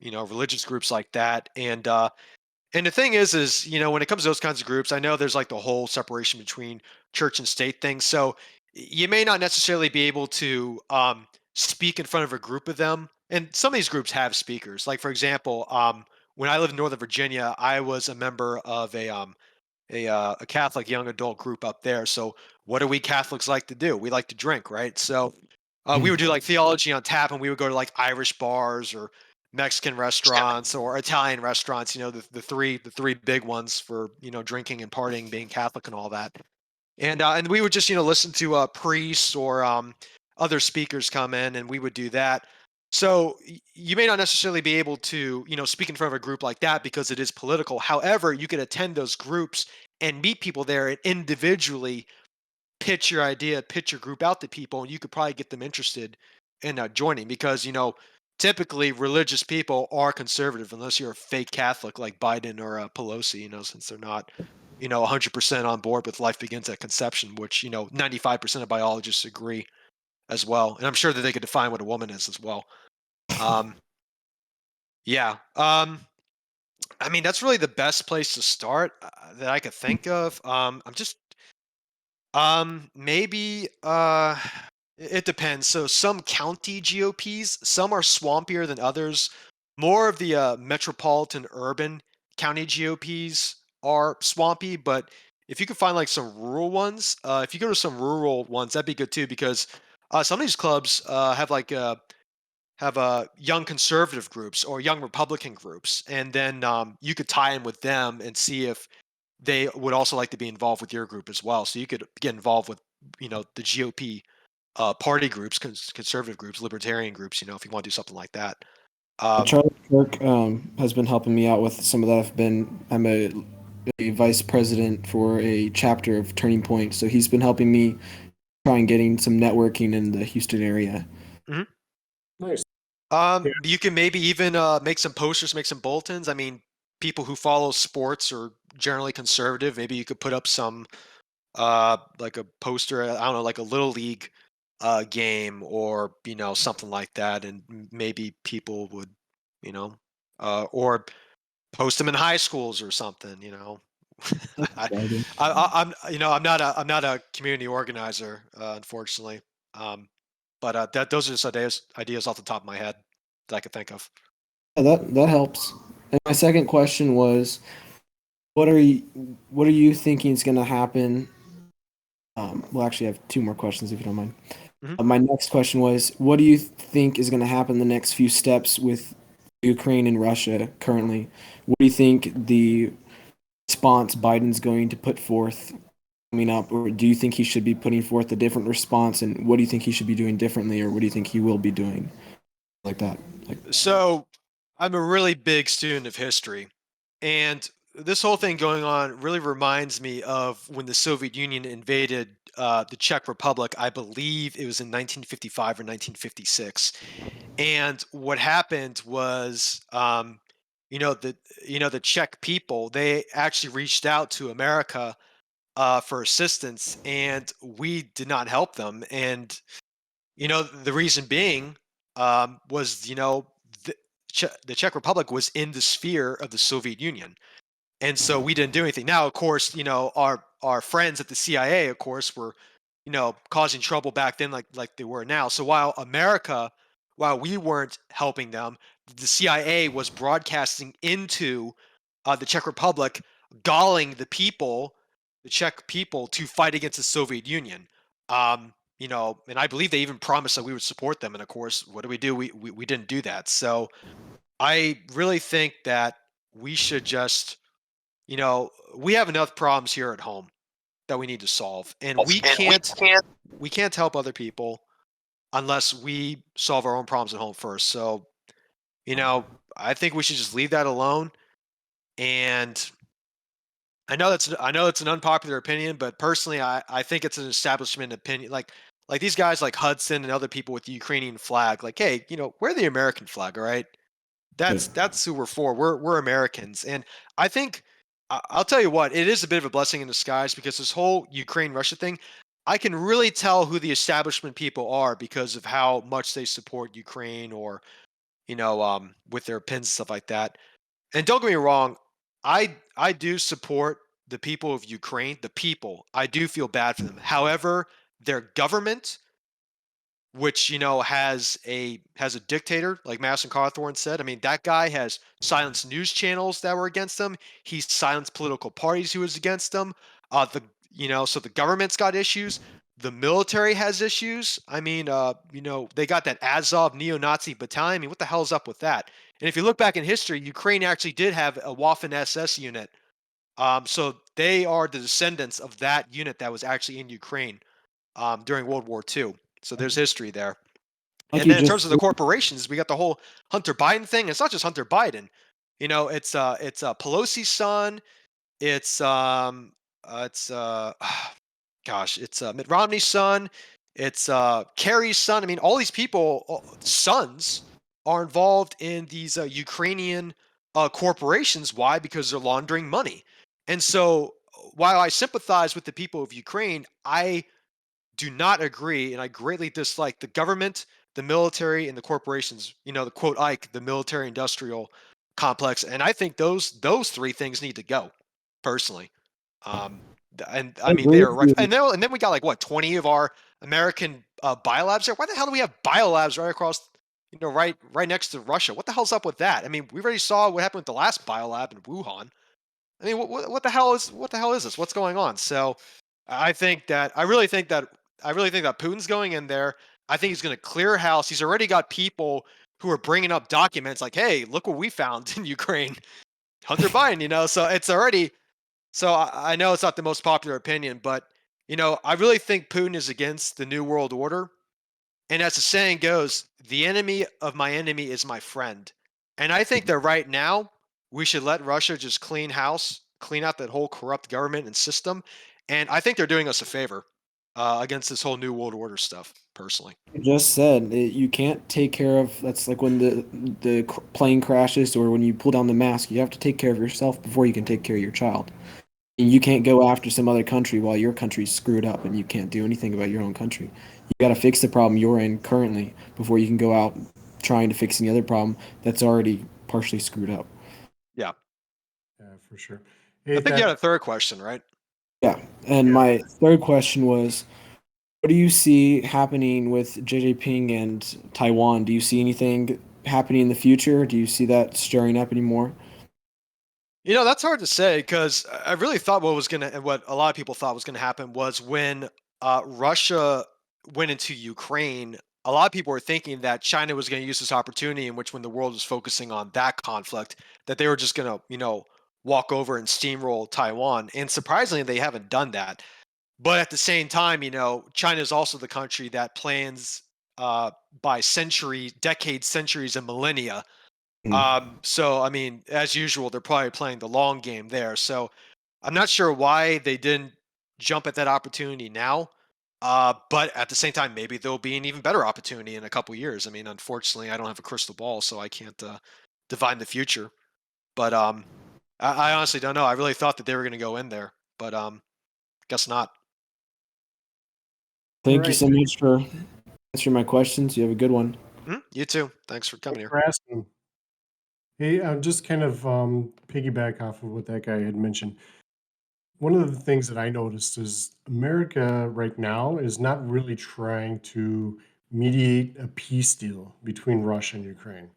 religious groups like that. And the thing is when it comes to those kinds of groups, I know there's like the whole separation between church and state thing. So you may not necessarily be able to speak in front of a group of them. And some of these groups have speakers. Like for example, when I lived in Northern Virginia, I was a member of a Catholic young adult group up there. So what do we Catholics like to do? We like to drink, right? So we would do like theology on tap, and we would go to like Irish bars or Mexican restaurants or Italian restaurants. The three big ones for drinking and partying, being Catholic and all that. And we would just listen to priests or other speakers come in, and we would do that. So you may not necessarily be able to speak in front of a group like that because it is political. However, you could attend those groups and meet people there and individually pitch your idea, pitch your group out to people, and you could probably get them interested in joining because typically religious people are conservative unless you're a fake Catholic like Biden or Pelosi. Since they're not 100% on board with life begins at conception, which 95% of biologists agree as well, and I'm sure that they could define what a woman is as well. Yeah. I mean, that's really the best place to start that I could think of. I'm just maybe it depends. So some county GOPs, some are swampier than others. More of the metropolitan urban county GOPs are swampy, but if you could find like some rural ones, if you go to some rural ones, that'd be good too because some of these clubs have young conservative groups or young Republican groups, and then you could tie in with them and see if they would also like to be involved with your group as well. So you could get involved with the GOP party groups, conservative groups, libertarian groups. If you want to do something like that. Charlie Kirk has been helping me out with some of that. I'm a vice president for a chapter of Turning Point, so he's been helping me try and getting some networking in the Houston area. Nice. You can maybe even make some posters, make some bulletins. I mean, people who follow sports are generally conservative. Maybe you could put up some like a poster, I don't know, like a little league game or something like that, and maybe people would or post them in high schools or something. I, I'm not a community organizer, unfortunately. But those are just ideas off the top of my head that I could think of. Yeah, that helps. And my second question was, what are you thinking is going to happen? Well, actually, I have two more questions if you don't mind. My next question was, what do you think is going to happen the next few steps with Ukraine and Russia currently? What do you think the response Biden's going to put forth coming up, or do you think he should be putting forth a different response? And what do you think he should be doing differently, or what do you think he will be doing like that? Like, So I'm a really big student of history, and this whole thing going on really reminds me of when the Soviet Union invaded the Czech Republic. I believe it was in 1955 or 1956. And what happened was, the the Czech people, they actually reached out to America for assistance, and we did not help them. And the reason being was the, the Czech Republic was in the sphere of the Soviet Union, and so we didn't do anything. Now, of course, our friends at the CIA, of course, were causing trouble back then, like they were now. So while we weren't helping them, the CIA was broadcasting into the Czech Republic, galling the Czech people, to fight against the Soviet Union. And I believe they even promised that we would support them. And of course, what do? We didn't do that. So I really think that we should just, we have enough problems here at home that we need to solve, and we can't help other people unless we solve our own problems at home first. So, I think we should just leave that alone. And I know it's an unpopular opinion, but personally, I think it's an establishment opinion. Like these guys like Hudson and other people with the Ukrainian flag. Like, hey, wear the American flag, all right? That's who we're for. We're Americans, and I think I'll tell you what, it is a bit of a blessing in disguise, because this whole Ukraine Russia thing, I can really tell who the establishment people are because of how much they support Ukraine, or with their pins and stuff like that. And don't get me wrong, I do support the people of Ukraine. The people, I do feel bad for them. However, their government, which has a dictator, like Madison Cawthorn said. I mean, that guy has silenced news channels that were against him. He's silenced political parties who was against him. So the government's got issues. The military has issues. I mean, they got that Azov neo-Nazi battalion. I mean, what the hell is up with that? And if you look back in history, Ukraine actually did have a Waffen SS unit. So they are the descendants of that unit that was actually in Ukraine during World War II. So there's history there. like And you then in just terms of the corporations, we got the whole Hunter Biden thing. It's not just Hunter Biden. It's Pelosi's son. It's Mitt Romney's son. It's Kerry's son. I mean, all these people, sons, are involved in these Ukrainian corporations. Why? Because they're laundering money. And so, while I sympathize with the people of Ukraine, I do not agree, and I greatly dislike the government, the military, and the corporations. The quote Ike, the military-industrial complex, and I think those three things need to go. Personally, and I mean agree they with are right. you. And then we got like what 20 of our American biolabs there. Why the hell do we have biolabs right across, right next to Russia? What the hell's up with that? I mean, we already saw what happened with the last biolab in Wuhan. I mean, what the hell is this? What's going on? So, I really think that Putin's going in there. I think he's going to clear house. He's already got people who are bringing up documents like, "Hey, look what we found in Ukraine." Hunter Biden. So it's already. So I know it's not the most popular opinion, but I really think Putin is against the New World Order. And as the saying goes, the enemy of my enemy is my friend. And I think that right now we should let Russia just clean house, clean out that whole corrupt government and system. And I think they're doing us a favor against this whole New World Order stuff, personally. You just said you can't take care of. That's like when the plane crashes, or when you pull down the mask. You have to take care of yourself before you can take care of your child. And you can't go after some other country while your country's screwed up and you can't do anything about your own country. You got to fix the problem you're in currently before you can go out trying to fix any other problem that's already partially screwed up. Yeah. Yeah, for sure. I Hey, think you had a third question, right? Yeah. And Yeah. my third question was, what do you see happening with JJ Ping and Taiwan? Do you see anything happening in the future? Do you see that stirring up anymore? That's hard to say, because I really thought what a lot of people thought was gonna happen was when Russia went into Ukraine. A lot of people were thinking that China was going to use this opportunity, in which, when the world was focusing on that conflict, that they were just going to walk over and steamroll Taiwan. And surprisingly, they haven't done that. But at the same time, China is also the country that plans by decades, centuries, and millennia. So, I mean, as usual, they're probably playing the long game there. So I'm not sure why they didn't jump at that opportunity now. But at the same time, maybe there'll be an even better opportunity in a couple years. I mean, unfortunately, I don't have a crystal ball, so I can't divine the future. But I honestly don't know. I really thought that they were going to go in there, but guess not. Thank you Right. so much for answering my questions. You have a good one. You too. Thanks for coming Thanks here. for asking. Hey, just kind of piggyback off of what that guy had mentioned. One of the things that I noticed is America right now is not really trying to mediate a peace deal between Russia and Ukraine.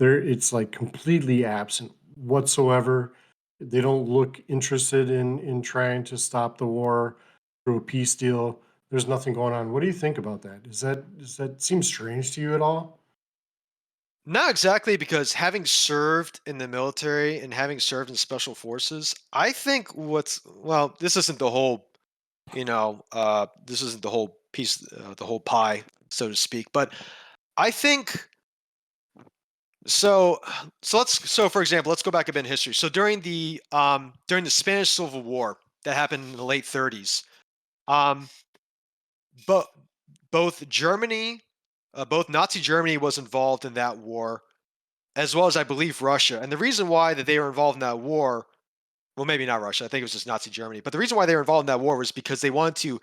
It's like completely absent whatsoever. They don't look interested in trying to stop the war through a peace deal. There's nothing going on. What do you think about that? Does that seem strange to you at all? Not exactly, because having served in the military and having served in special forces, I think this isn't the whole, this isn't the whole piece, the whole pie, so to speak. But I think so. So for example, let's go back a bit in history. So during the Spanish Civil War that happened in the late 30s, um, but both Nazi Germany was involved in that war, as well as I believe Russia. And the reason why that they were involved in that war, well, maybe not Russia. I think it was just Nazi Germany. But the reason why they were involved in that war was because they wanted to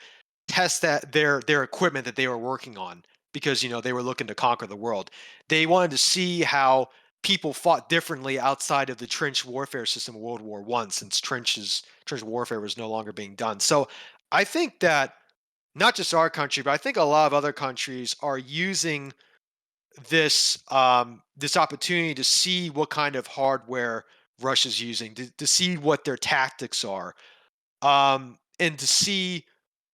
test their equipment that they were working on, because they were looking to conquer the world. They wanted to see how people fought differently outside of the trench warfare system of World War One, since trench warfare was no longer being done. So I think that not just our country, but I think a lot of other countries are using this opportunity to see what kind of hardware Russia's using, to see what their tactics are, and to see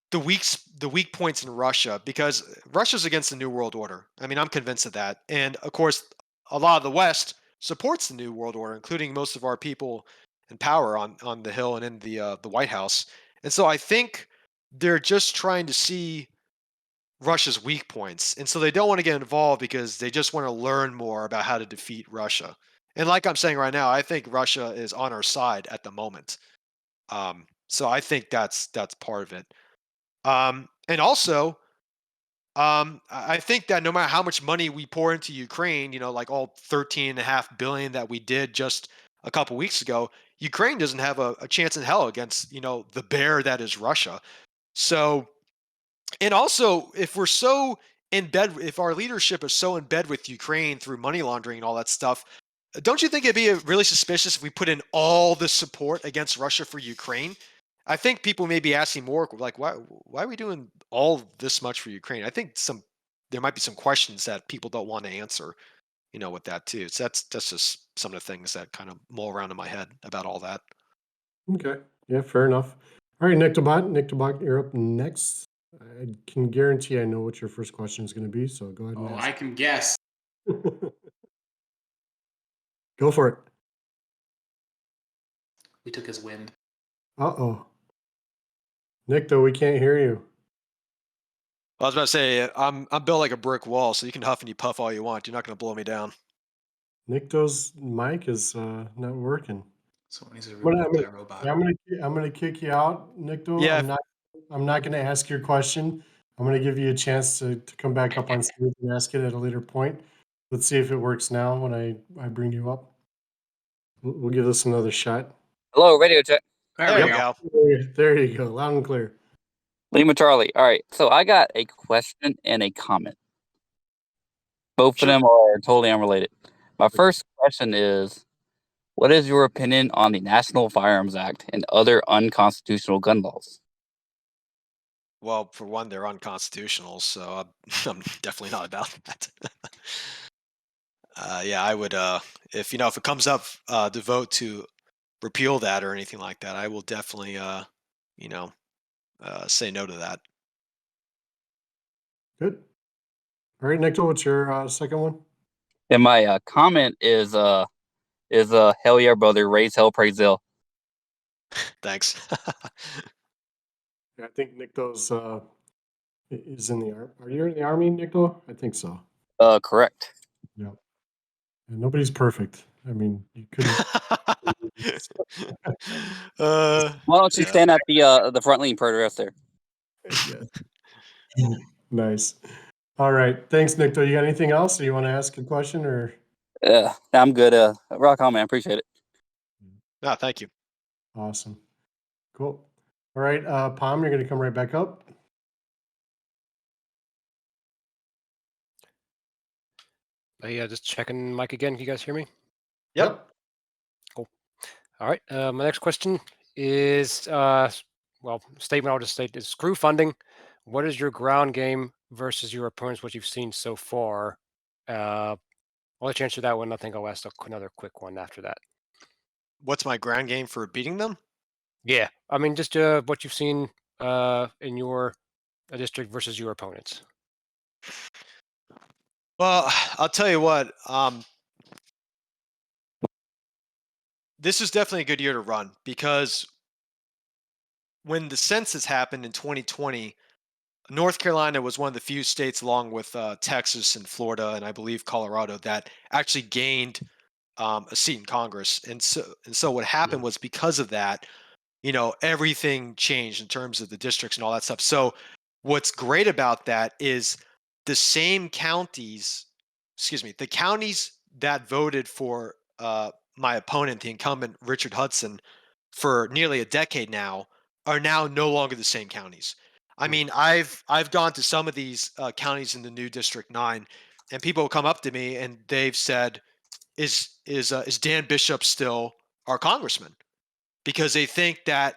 the weak points in Russia, because Russia's against the New World Order. I mean, I'm convinced of that, and of course, a lot of the West supports the New World Order, including most of our people in power on the Hill and in the White House. And so I think they're just trying to see Russia's weak points. And so they don't want to get involved because they just want to learn more about how to defeat Russia. And like I'm saying right now, I think Russia is on our side at the moment. So I think that's part of it. And also, I think that no matter how much money we pour into Ukraine, like all 13.5 billion that we did just a couple weeks ago, Ukraine doesn't have a chance in hell against, the bear that is Russia. So, and also, if our leadership is so in bed with Ukraine through money laundering and all that stuff, don't you think it'd be really suspicious if we put in all the support against Russia for Ukraine? I think people may be asking more, like, why are we doing all this much for Ukraine? I think there might be some questions that people don't want to answer, with that too. So that's just some of the things that kind of mull around in my head about all that. Okay. Yeah, fair enough. All right, Nictobot. Nictobot, you're up next. I can guarantee I know what your first question is going to be, so go ahead and Oh, ask. I can guess. Go for it. We took his wind. Uh-oh. Nicto, we can't hear you. I was about to say, I'm built like a brick wall, so you can huff and you puff all you want. You're not going to blow me down. Nicto's mic is not working. Someone needs to But reboot that robot. I'm gonna kick you out, Nicto. Yeah. I'm not gonna ask your question. I'm gonna give you a chance to come back up on stage and ask it at a later point. Let's see if it works now when I bring you up. We'll give this another shot. Hello, radio check. There you go. There you go, loud and clear. Lima Charlie. All right, so I got a question and a comment. Both Sure. of them are totally unrelated. My first question is, what is your opinion on the National Firearms Act and other unconstitutional gun laws? Well, for one, they're unconstitutional, so I'm definitely not about that. Yeah, I would. If if it comes up to vote to repeal that or anything like that, I will definitely say no to that. Good. All right, Nicto, what's your second one? And my comment is hell yeah, brother, raise hell, praise hell. Thanks. Yeah, I think Nico's is in the army. Are you in the army, Nico? I think so. Correct. Yeah. And nobody's perfect. I mean, you couldn't. Why don't you Yeah. stand at the front lean protest there? Yeah. Nice. All right. Thanks, Nico. You got anything else? Or you want to ask a question or? Yeah, I'm good. Rock on, man. Appreciate it. No, thank you. Awesome. Cool. All right, Palm, you're going to come right back up. Yeah, just checking mic again. Can you guys hear me? Yep. Cool. All right. My next question is, well, statement I'll just state is screw funding. What is your ground game versus your opponents? What you've seen so far? I'll let you answer that one. I think I'll ask another quick one after that. What's my ground game for beating them? Yeah, I mean, just what you've seen in your district versus your opponents. Well, I'll tell you what. This is definitely a good year to run because when the census happened in 2020, North Carolina was one of the few states, along with Texas and Florida, and I believe Colorado, that actually gained a seat in Congress. And so what happened was because of that, everything changed in terms of the districts and all that stuff. So what's great about that is the same counties, the counties that voted for my opponent, the incumbent Richard Hudson, for nearly a decade now, are now no longer the same counties. I mean, I've gone to some of these counties in the new District 9, and people will come up to me and they've said, "Is Dan Bishop still our congressman?" Because they think that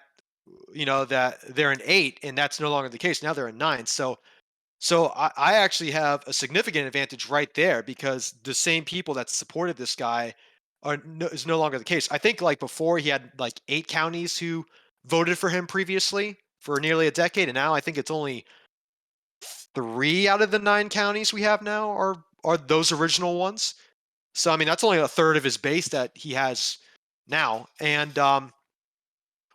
that they're an 8, and that's no longer the case. Now they're a 9. So I actually have a significant advantage right there because the same people that supported this guy is no longer the case. I think like before he had like 8 counties who voted for him previously for nearly a decade, and now I think it's only 3 out of the 9 counties we have now are those original ones. So I mean that's only a third of his base that he has now, and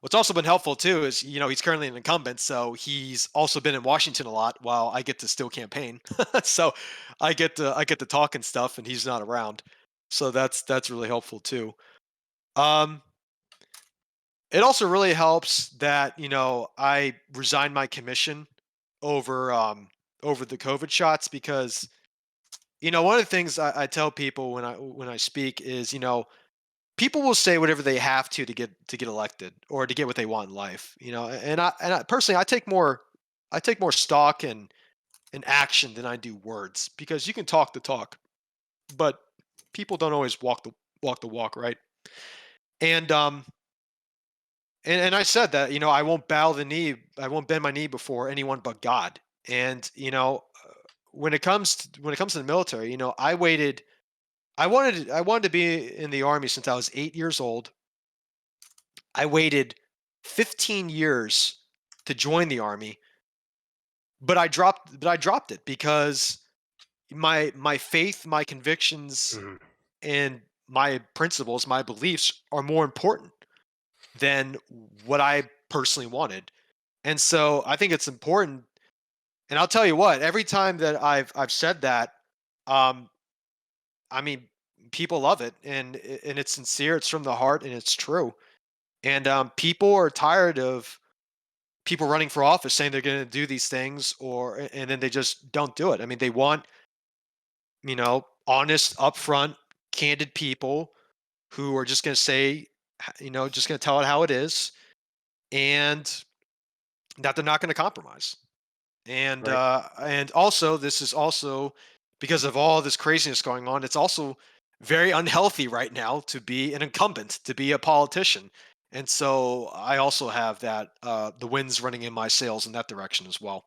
what's also been helpful too is he's currently an incumbent, so he's also been in Washington a lot while I get to still campaign. So I get to talk and stuff, and he's not around, so that's really helpful too. Um, it also really helps that I resigned my commission over the COVID shots because one of the things I tell people when I speak is people will say whatever they have to get elected or to get what they want in life, and I personally I take more stock in action than I do words because you can talk the talk, but people don't always walk the walk, right? And and I said that I won't I won't bend my knee before anyone but God. And when it comes to the military, I wanted to be in the army since I was 8 years old. I waited 15 years to join the army, but I dropped it because my faith, my convictions, and my principles, my beliefs are more important than what I personally wanted. And so I think it's important. And I'll tell you what, every time that I've said that, um, I mean, people love it, and it's sincere, it's from the heart, and it's true. And people are tired of people running for office saying they're going to do these things, and then they just don't do it. I mean, they want honest, upfront, candid people who are just going to say, just going to tell it how it is, and that they're not going to compromise. And Right. and also, this is also because of all this craziness going on. It's also very unhealthy right now to be an incumbent, to be a politician. And so I also have that the winds running in my sails in that direction as well.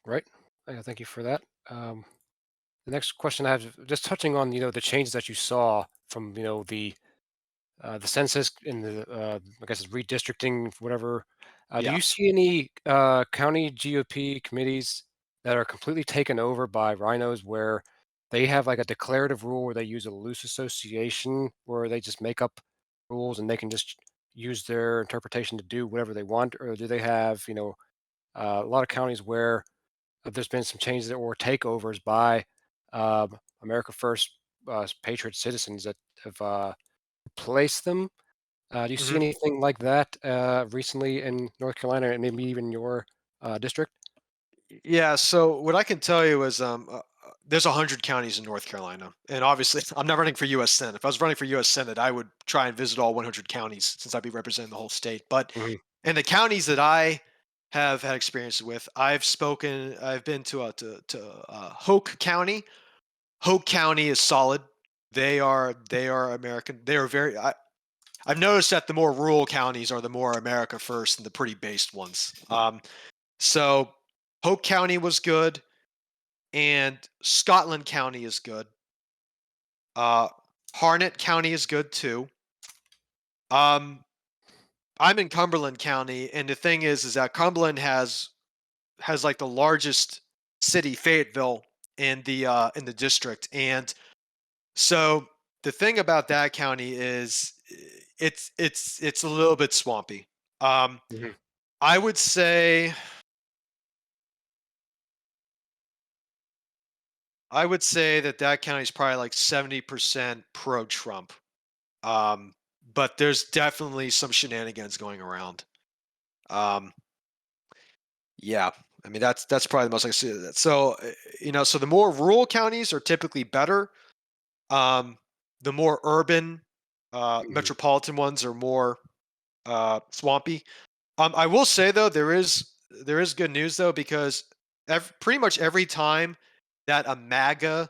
Right. Thank you for that. The next question I have, just touching on the changes that you saw from the census in the I guess it's redistricting, whatever. Do Yeah. you see any county GOP committees that are completely taken over by rhinos, where they have like a declarative rule where they use a loose association, where they just make up rules and they can just use their interpretation to do whatever they want, or do they have a lot of counties where there's been some changes or takeovers by America First patriot citizens that have replaced them. Do you see Mhm. anything like that recently in North Carolina and maybe even your district? Yeah. So what I can tell you is, there's 100 counties in North Carolina, and obviously, I'm not running for U.S. Senate. If I was running for U.S. Senate, I would try and visit all 100 counties since I'd be representing the whole state. But Mhm. in the counties that I have had experience with, I've been to Hoke County. Hoke County is solid. They are American. They are very. I've noticed that the more rural counties are the more America First and the pretty based ones. So Hope County was good, and Scotland County is good. Uh, Harnett County is good too. Um, I'm in Cumberland County, and the thing is that Cumberland has like the largest city, Fayetteville, in the district, and so the thing about that county is it's a little bit swampy. Um, Mhm. I would say that county is probably like 70% pro-Trump. Um, but there's definitely some shenanigans going around. Um, yeah, I mean that's probably the most I see of that. So so the more rural counties are typically better. The more urban, Mhm. metropolitan ones are more swampy. I will say though there is good news though because pretty much every time that a MAGA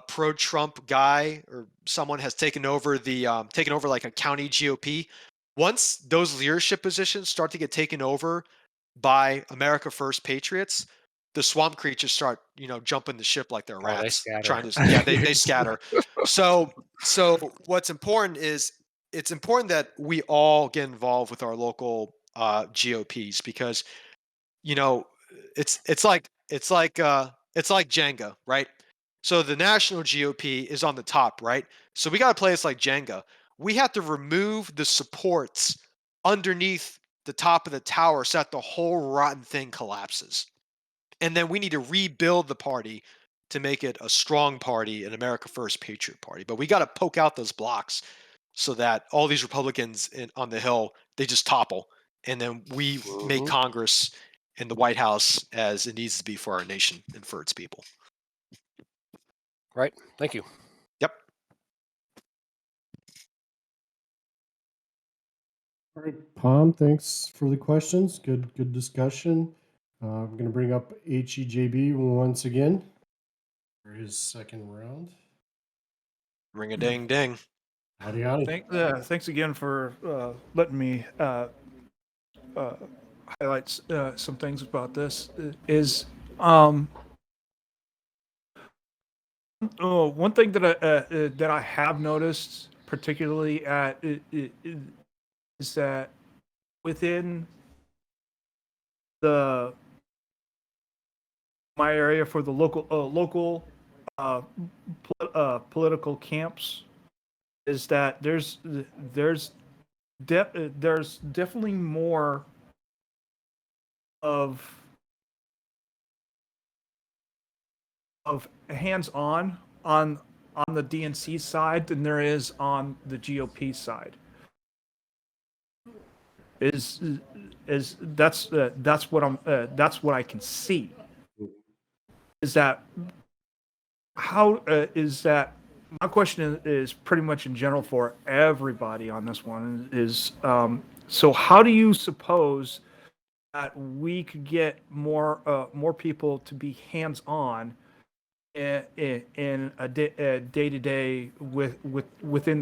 pro-Trump guy or someone has taken over like a county GOP, once those leadership positions start to get taken over by America First patriots, the swamp creatures start jumping the ship like they're Oh, they rats scatter. trying to they scatter. So what's important is it's important that we all get involved with our local GOPs because you know it's like Jenga, right? So the national GOP is on the top, right? So we got to play this like Jenga. We have to remove the supports underneath the top of the tower so that the whole rotten thing collapses. And then we need to rebuild the party to make it a strong party, an America First Patriot Party. But we got to poke out those blocks so that all these Republicans on the Hill, they just topple. And then we make Mhm. Congress and the White House as it needs to be for our nation and for its people. Right. Thank you. Yep. All right, Palm, thanks for the questions. Good discussion. I'm going to bring up HEJB once again for his second round. Ring a ding ding. Howdy, howdy. Thanks again for letting me highlight some things about this. Is one thing that I have noticed, particularly is that within the my area for the local uh, political camps is that there's definitely more of hands-on on the DNC side than there is on the GOP side. Is that's what I can see. Is that how is that? My question is pretty much in general for everybody on this one is so how do you suppose that we could get more people to be hands-on in a day-to-day within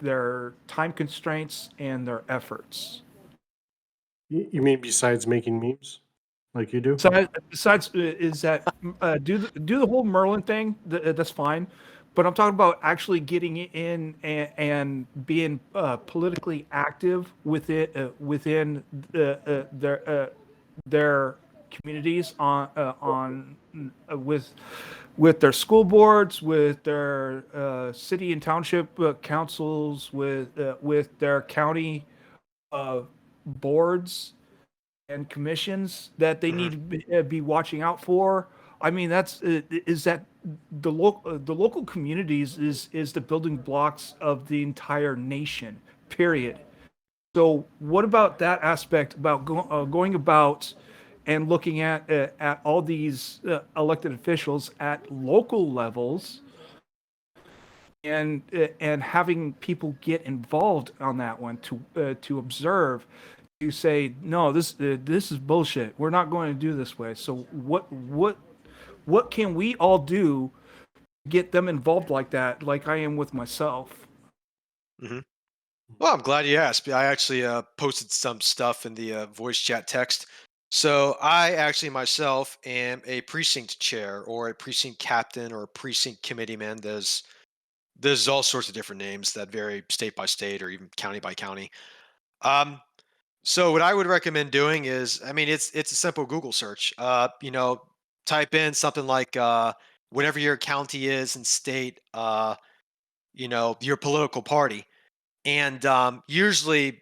their time constraints and their efforts. You mean besides making memes like you do? Besides is that do the whole Merlin thing? That's fine, but I'm talking about actually getting in and being politically active within their communities on with their school boards, with their city and township councils, with their county boards. and commissions that they need to be watching out for. I mean, that's is that the local communities is the building blocks of the entire nation. Period. So, what about that aspect about going about and looking at all these elected officials at local levels and having people get involved on that one to observe, to say no, this is bullshit. We're not going to do this way. So what can we all do to get them involved like that, like I am with myself? Hmm. Well, I'm glad you asked. I actually posted some stuff in the voice chat text. So I actually myself am a precinct chair or a precinct captain or a precinct committeeman. There's all sorts of different names that vary state by state or even county by county. Um, so what I would recommend doing is, I mean, it's a simple Google search. Type in something like whatever your county is and state, your political party. And usually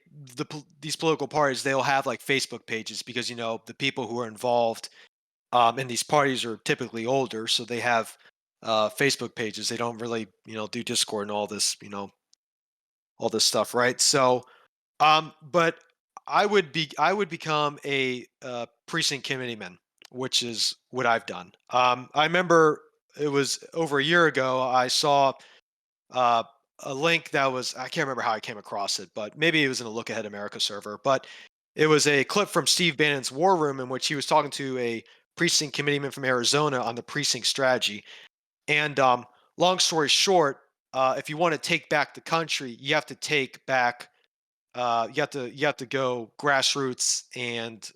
these political parties, they'll have like Facebook pages because, the people who are involved in these parties are typically older. So they have Facebook pages. They don't really, do Discord and all this stuff. Right. So, but I would become a precinct committeeman, which is what I've done. I remember it was over a year ago. I saw uh, a link that was, I can't remember how I came across it, but maybe it was in a Look Ahead America server. But it was a clip from Steve Bannon's War Room in which he was talking to a precinct committeeman from Arizona on the precinct strategy. And long story short, if you want to take back the country, you have to take back you have to go grassroots and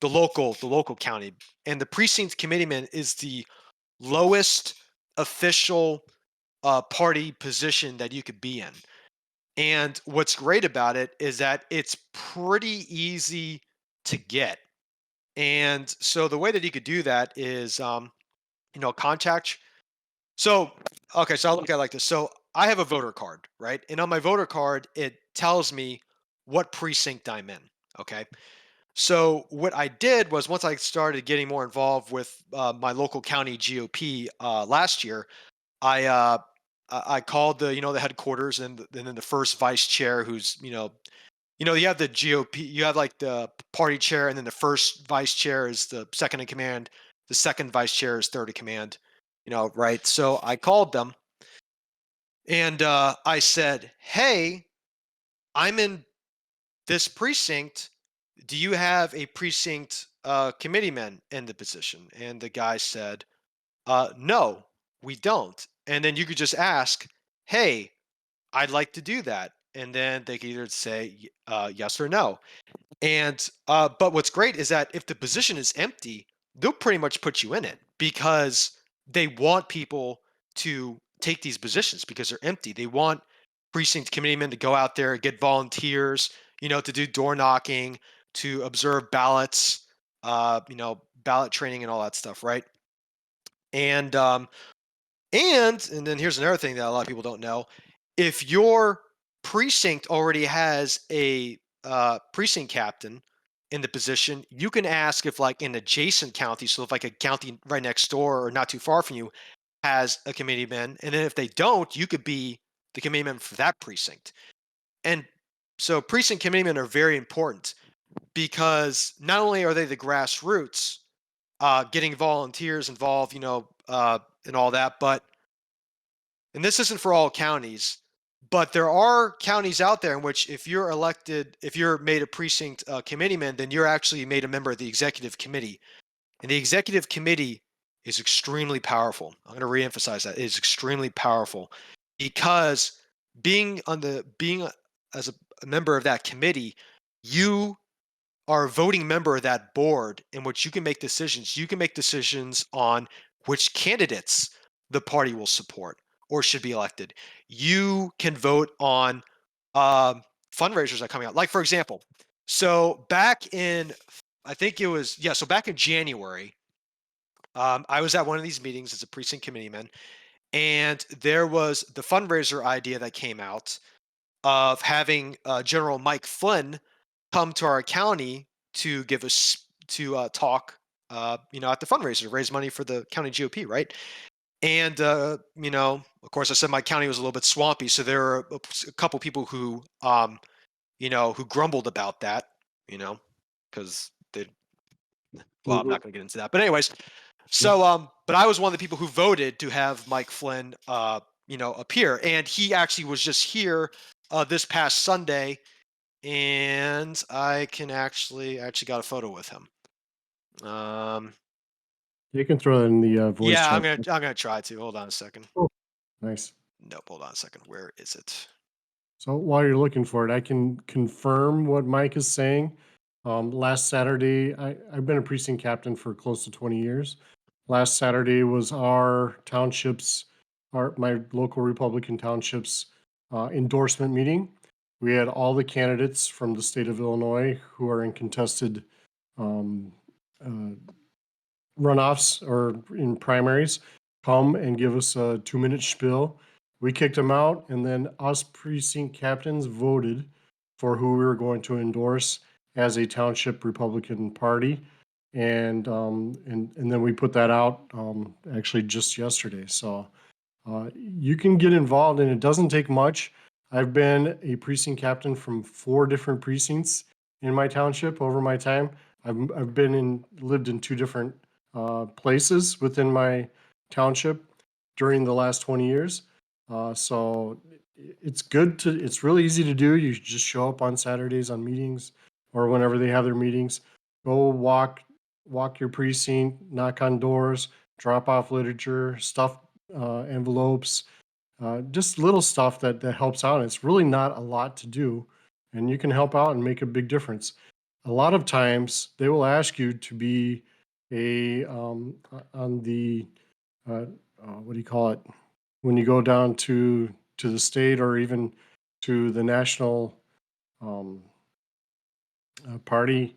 the local county, and the precinct committeeman is the lowest official party position that you could be in. And what's great about it is that it's pretty easy to get. And so the way that you could do that is contact. So, okay, so I'll look at it like this. So I have a voter card, right? And on my voter card, it tells me what precinct I'm in. Okay. So what I did was once I started getting more involved with my local county GOP last year, I called the headquarters and then the first vice chair who's you have the GOP, you have like the party chair, and then the first vice chair is the second in command. The second vice chair is third in command. Right? So I called them and I said, "Hey, I'm in this precinct. Do you have a precinct committeeman in the position?" And the guy said, "No, we don't." And then you could just ask, "Hey, I'd like to do that," and then they could either say yes or no. And but what's great is that if the position is empty, they'll pretty much put you in it because they want people to take these positions because they're empty. They want precinct committeemen to go out there, get volunteers, to do door knocking, to observe ballots, ballot training and all that stuff, right? And and then here's another thing that a lot of people don't know. If your precinct already has a precinct captain in the position, you can ask if like an adjacent county, so if like a county right next door or not too far from you has a committeeman, and then if they don't, you could be the committeeman for that precinct. And so precinct committeemen are very important because not only are they the grassroots, getting volunteers involved, and all that, but and this isn't for all counties, but there are counties out there in which if you're elected, if you're made a precinct committeeman, then you're actually made a member of the executive committee. And the executive committee is extremely powerful. I'm going to reemphasize that. It is extremely powerful because as a member of that committee, you are a voting member of that board in which you can make decisions. You can make decisions on which candidates the party will support or should be elected. You can vote on fundraisers that are coming out. Like, for example, so back in, I think it was, yeah, so back in January, I was at one of these meetings as a precinct committeeman, and there was the fundraiser idea that came out of having General Mike Flynn come to our county to give us to talk, at the fundraiser to raise money for the county GOP, right? And of course, I said my county was a little bit swampy, so there are a couple people who, who grumbled about that, because they. Well, I'm not going to get into that, but anyways, so but I was one of the people who voted to have Mike Flynn, appear, and he actually was just here this past Sunday, and I actually got a photo with him. You can throw that in the voice Yeah, I'm chat. gonna try to. Hold on a second. Nice. Nope, hold on a second. Where is it? So while you're looking for it, I can confirm what Mike is saying. Last Saturday, I've been a precinct captain for close to 20 years. Last Saturday was our township's, my local Republican township's endorsement meeting. We had all the candidates from the state of Illinois who are in contested um, uh, runoffs or in primaries come and give us a 2-minute spiel. We kicked them out, and then us precinct captains voted for who we were going to endorse as a township Republican party, and then we put that out actually just yesterday. So you can get involved, and it doesn't take much. I've been a precinct captain from 4 different precincts in my township over my time. I've lived in 2 different places within my township during the last 20 years. So it's really easy to do. You just show up on Saturdays on meetings or whenever they have their meetings. Go walk your precinct, knock on doors, drop off literature, stuff envelopes, just little stuff that helps out. It's really not a lot to do, and you can help out and make a big difference. A lot of times they will ask you to be on the what do you call it, when you go down to the state or even to the national um, party.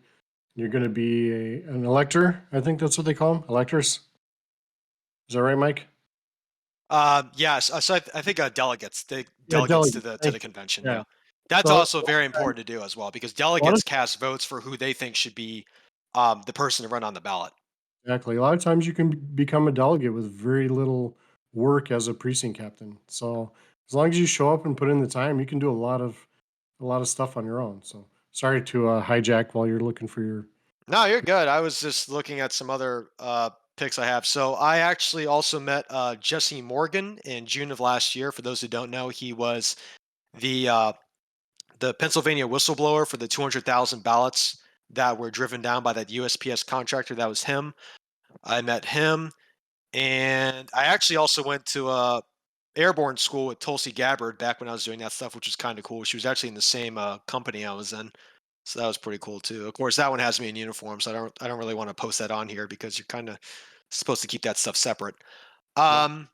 You're going to be an elector. I think that's what they call them, electors. Is that right, Mike? Yes. So I think delegates, Yeah, delegates to delegates. the convention. Yeah, Yeah. that's So also very important to do as well, because delegates cast votes for who they think should be the person to run on the ballot. exactly. A lot of times you can become a delegate with very little work as a precinct captain. So as long as you show up and put in the time, you can do a lot of stuff on your own. So sorry to hijack while you're looking for your. No, you're good. I was just looking at some other picks I have. So I actually also met Jesse Morgan in June of last year. For those who don't know, he was the Pennsylvania whistleblower for the 200,000 ballots that were driven down by that USPS contractor. That was him. I met him, and I actually also went to airborne school with Tulsi Gabbard back when I was doing that stuff, which was kind of cool. She was actually in the same company I was in. So that was pretty cool too. Of course, that one has me in uniform, so I don't really want to post that on here because you're kind of supposed to keep that stuff separate. And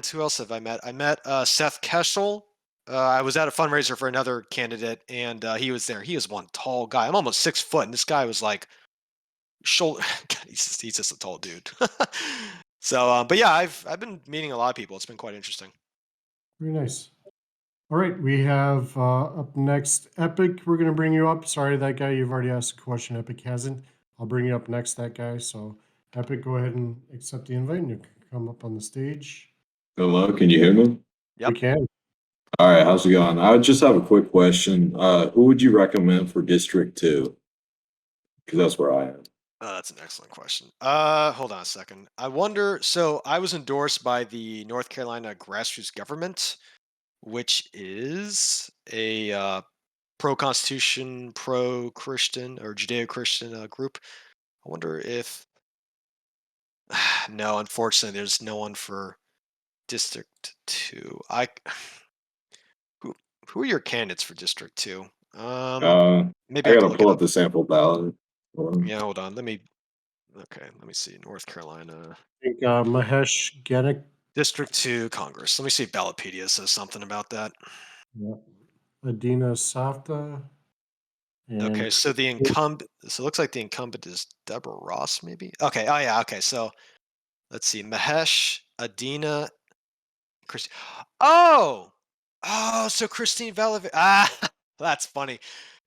who else have I met? I met Seth Kessel. I was at a fundraiser for another candidate, and he was there. He was one tall guy. I'm almost 6 foot, and this guy was like shoulder. God, he's just a tall dude. So, but yeah, I've been meeting a lot of people. It's been quite interesting. Very nice. All right, we have up next Epic. We're going to bring you up. Sorry, that guy, you've already asked a question. Epic hasn't. I'll bring you up next, that guy. So, Epic, go ahead and accept the invite and you can come up on the stage. Hello, can you hear me? Yep. We can. All right, how's it going? I just have a quick question. Who would you recommend for District 2? Because that's where I am. That's an excellent question. Hold on a second. I wonder. So I was endorsed by the North Carolina Grassroots Government, which is a pro-Constitution, pro-Christian, or Judeo-Christian group. I wonder if. No, unfortunately, there's no one for District 2. Who are your candidates for District 2? Maybe I I can gotta look pull it up up. the sample ballot. Yeah, hold on. Let me see. North Carolina. I think Mahesh Ganek. District 2 Congress. Let me see if Ballotpedia says something about that. Yeah. Adina Safta. Okay, so the incumbent. So it looks like the incumbent is Deborah Ross, maybe. Okay. Oh yeah. Okay. So let's see. Mahesh, Adina, Christine. Oh, so Christine Velovich. Ah, that's funny.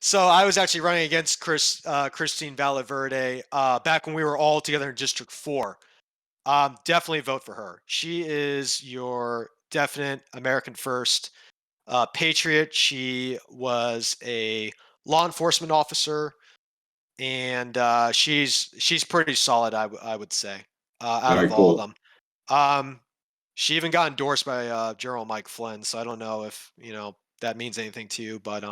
So I was actually running against Christine Valverde back when we were all together in District 4. Definitely vote for her. She is your definite American first patriot. She was a law enforcement officer, and she's pretty solid. I would say All out right, of all of cool. them. She even got endorsed by General Mike Flynn. So I don't know if that means anything to you, but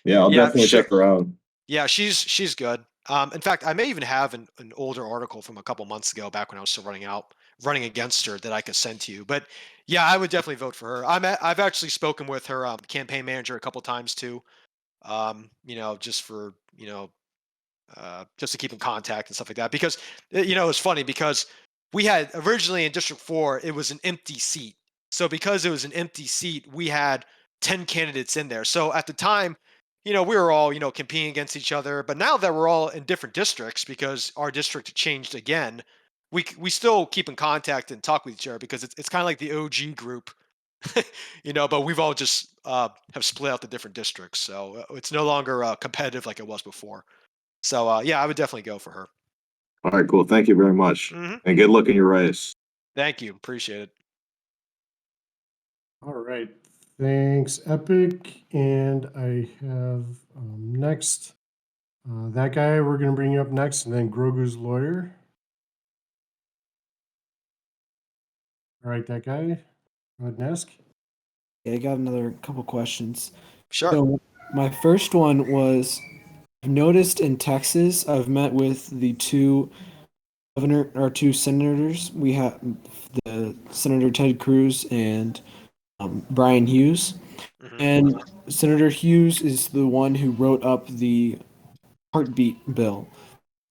Yeah, I'll yeah, definitely check her out. yeah, she's good. In fact, I may even have an older article from a couple months ago, back when I was still running against her, that I could send to you. But yeah, I would definitely vote for her. I've actually spoken with her campaign manager a couple times too. Just for just to keep in contact and stuff like that. Because it's funny because we had originally in District 4 it was an empty seat. So because it was an empty seat, we had 10 candidates in there. So at the time, we were all competing against each other. But now that we're all in different districts because our district changed again, we still keep in contact and talk with each other because it's kind of like the OG group. But we've all just have split out the different districts, so it's no longer competitive like it was before. So yeah, I would definitely go for her. All right, cool. Thank you very much. Hmm. And good luck in your race. Thank you, appreciate it. All right. Thanks, Epic. And I have next that guy we're going to bring you up next, and then Grogu's lawyer. All right, that guy. Go ahead and ask. Yeah, I got another couple questions. Sure. So my first one was, I've noticed in Texas, I've met with the two senators. We have the Senator Ted Cruz and Brian Hughes. Hmm. And Senator Hughes is the one who wrote up the heartbeat bill.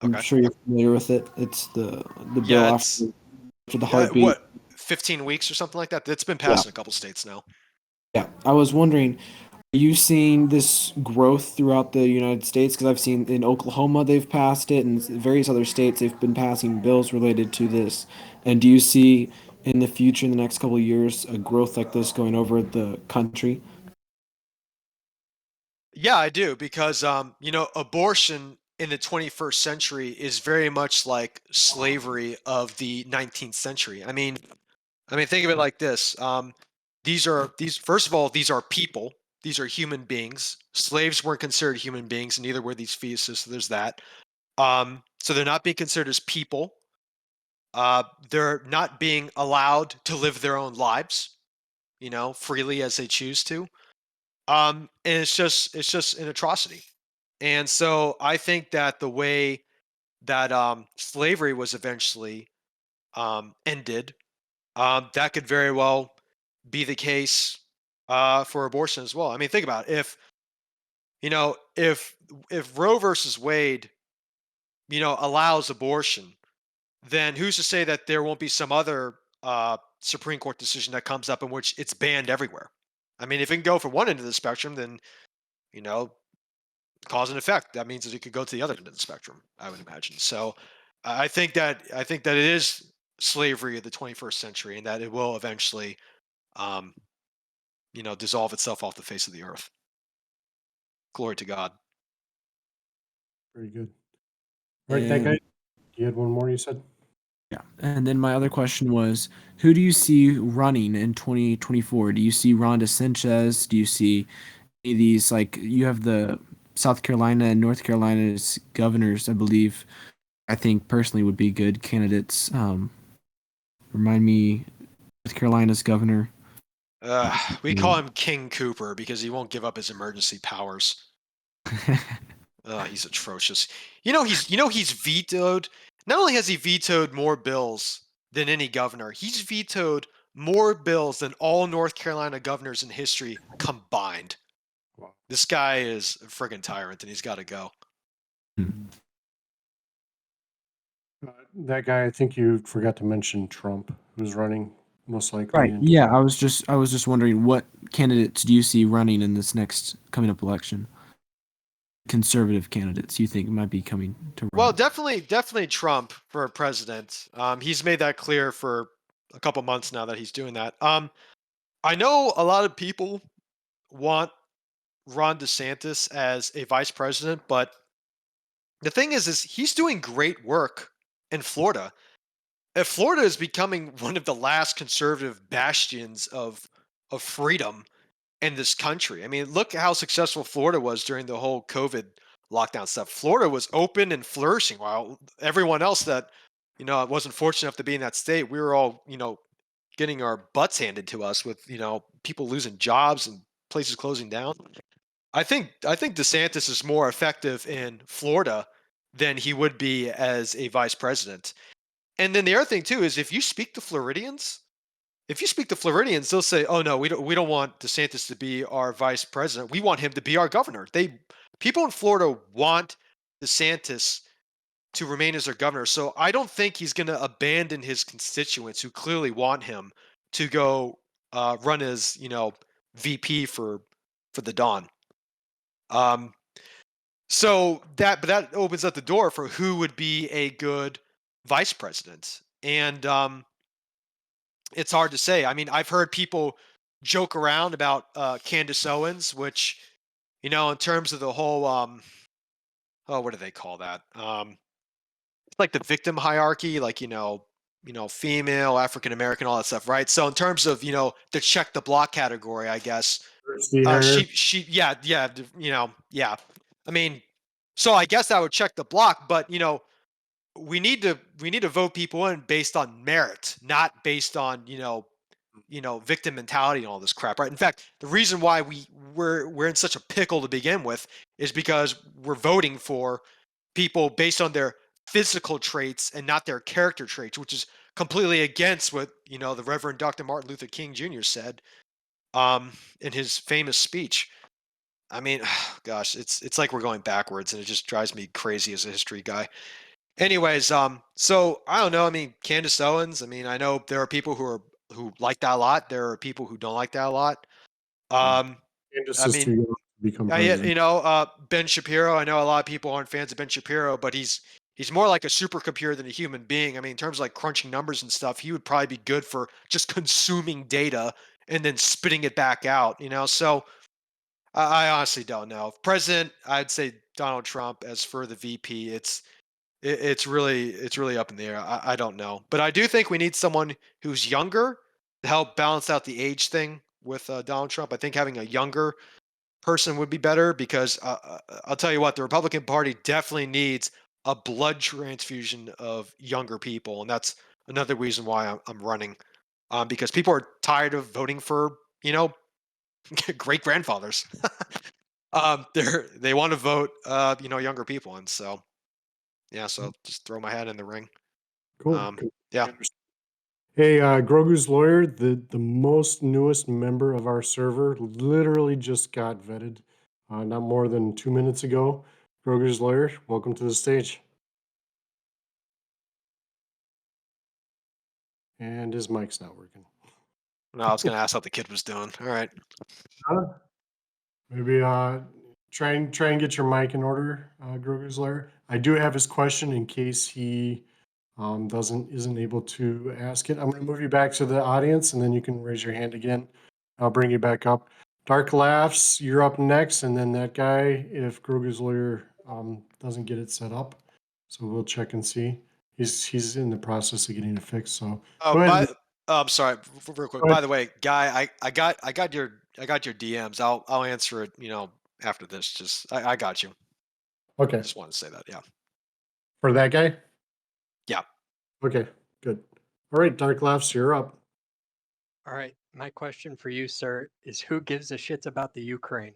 I'm Okay. sure you're familiar with it. It's the bill Yeah, it's after the heartbeat. what 15 weeks or something like that. It's been passed in a couple states now. Yeah, I was wondering, are you seeing this growth throughout the United States? Because I've seen in Oklahoma they've passed it, and various other states they've been passing bills related to this. And do you see in the future, in the next couple of years, a growth like this going over the country? Yeah, I do, because abortion in the 21st century is very much like slavery of the 19th century. I mean, think of it like this. These first of all, these are people. These are human beings. Slaves weren't considered human beings, and neither were these fetuses. So there's that. So they're not being considered as people. They're not being allowed to live their own lives, freely as they choose to. And it's just an atrocity. And so I think that the way that slavery was eventually ended, that could very well be the case for abortion as well. I mean, think about it. If Roe versus Wade, allows abortion, then who's to say that there won't be some other Supreme Court decision that comes up in which it's banned everywhere? I mean, if it can go from one end of the spectrum, then you know, cause and effect. That means that it could go to the other end of the spectrum, I would imagine. So I think that it is slavery of the 21st century, and that it will eventually, um, dissolve itself off the face of the earth. Glory to God. Very good. All right, that guy. And You had one more, you said? yeah, and then my other question was, who do you see running in 2024? Do you see Ron DeSantis? Do you see any of these, like you have the South Carolina and North Carolina's governors, I believe, I think personally would be good candidates. Remind me, North Carolina's governor. We call him King Cooper because he won't give up his emergency powers. He's atrocious. He's vetoed. Not only has he vetoed more bills than any governor, he's vetoed more bills than all North Carolina governors in history combined. Wow. This guy is a friggin' tyrant, and he's got to go. That guy, I think you forgot to mention Trump, who's running most likely. Right. Yeah, I was just wondering, what candidates do you see running in this next coming up election? Conservative candidates you think might be coming to run? Well, definitely Trump for president. He's made that clear for a couple months now that he's doing that. I know a lot of people want Ron DeSantis as a vice president, but the thing is he's doing great work in Florida. If Florida is becoming one of the last conservative bastions of freedom in this country. I mean, look how successful Florida was during the whole COVID lockdown stuff. Florida was open and flourishing while everyone else that, wasn't fortunate enough to be in that state, we were all, getting our butts handed to us with, people losing jobs and places closing down. I think DeSantis is more effective in Florida than he would be as a vice president. And then the other thing too is if you speak to Floridians, they'll say, "Oh no, we don't want DeSantis to be our vice president. We want him to be our governor." People in Florida want DeSantis to remain as their governor. So I don't think he's going to abandon his constituents who clearly want him to go run as VP for the Dawn. But that opens up the door for who would be a good vice president, and it's hard to say. I mean, I've heard people joke around about Candace Owens, which, in terms of the whole, what do they call that? It's like the victim hierarchy, like, female, African American, all that stuff, right? So in terms of, the check the block category, I guess, yeah. Yeah. I mean, so I guess I would check the block, but, we need to vote people in based on merit, not based on victim mentality and all this crap, right? In fact, the reason why we're in such a pickle to begin with is because we're voting for people based on their physical traits and not their character traits, which is completely against what the Reverend Dr. Martin Luther King Jr. said in his famous speech. I mean, gosh, it's like we're going backwards, and it just drives me crazy as a history guy. Anyways, so I don't know. I mean, Candace Owens. I mean, I know there are people who like that a lot. There are people who don't like that a lot. Candace I is mean, too young to become president. Ben Shapiro. I know a lot of people aren't fans of Ben Shapiro, but he's more like a supercomputer than a human being. I mean, in terms of like crunching numbers and stuff, he would probably be good for just consuming data and then spitting it back out. So I honestly don't know. President, I'd say Donald Trump. As for the VP, it's really up in the air. I don't know, but I do think we need someone who's younger to help balance out the age thing with Donald Trump. I think having a younger person would be better because I'll tell you what, the Republican Party definitely needs a blood transfusion of younger people, and that's another reason why I'm running, because people are tired of voting for great grandfathers. They want to vote younger people, and so. Yeah, so just throw my hat in the ring. Cool. Yeah. Hey, Grogu's lawyer, the most newest member of our server, literally just got vetted not more than 2 minutes ago. Grogu's lawyer, welcome to the stage. And his mic's not working. No, I was going to ask how the kid was doing. All right. Maybe try and get your mic in order, Grogu's lawyer. I do have his question in case he isn't able to ask it. I'm going to move you back to the audience, and then you can raise your hand again. I'll bring you back up. Dark Laughs, you're up next, and then that guy, if Grogu's lawyer doesn't get it set up, so we'll check and see. He's in the process of getting it fixed. So go ahead. I'm sorry, real quick. By the way, Guy, I got your DMs. I'll answer it. After this. Just I got you. Okay. Just want to say that. Yeah. For that guy. Yeah. Okay. Good. All right, Dark Laughs, you're up. All right. My question for you, sir, is who gives a shit about the Ukraine?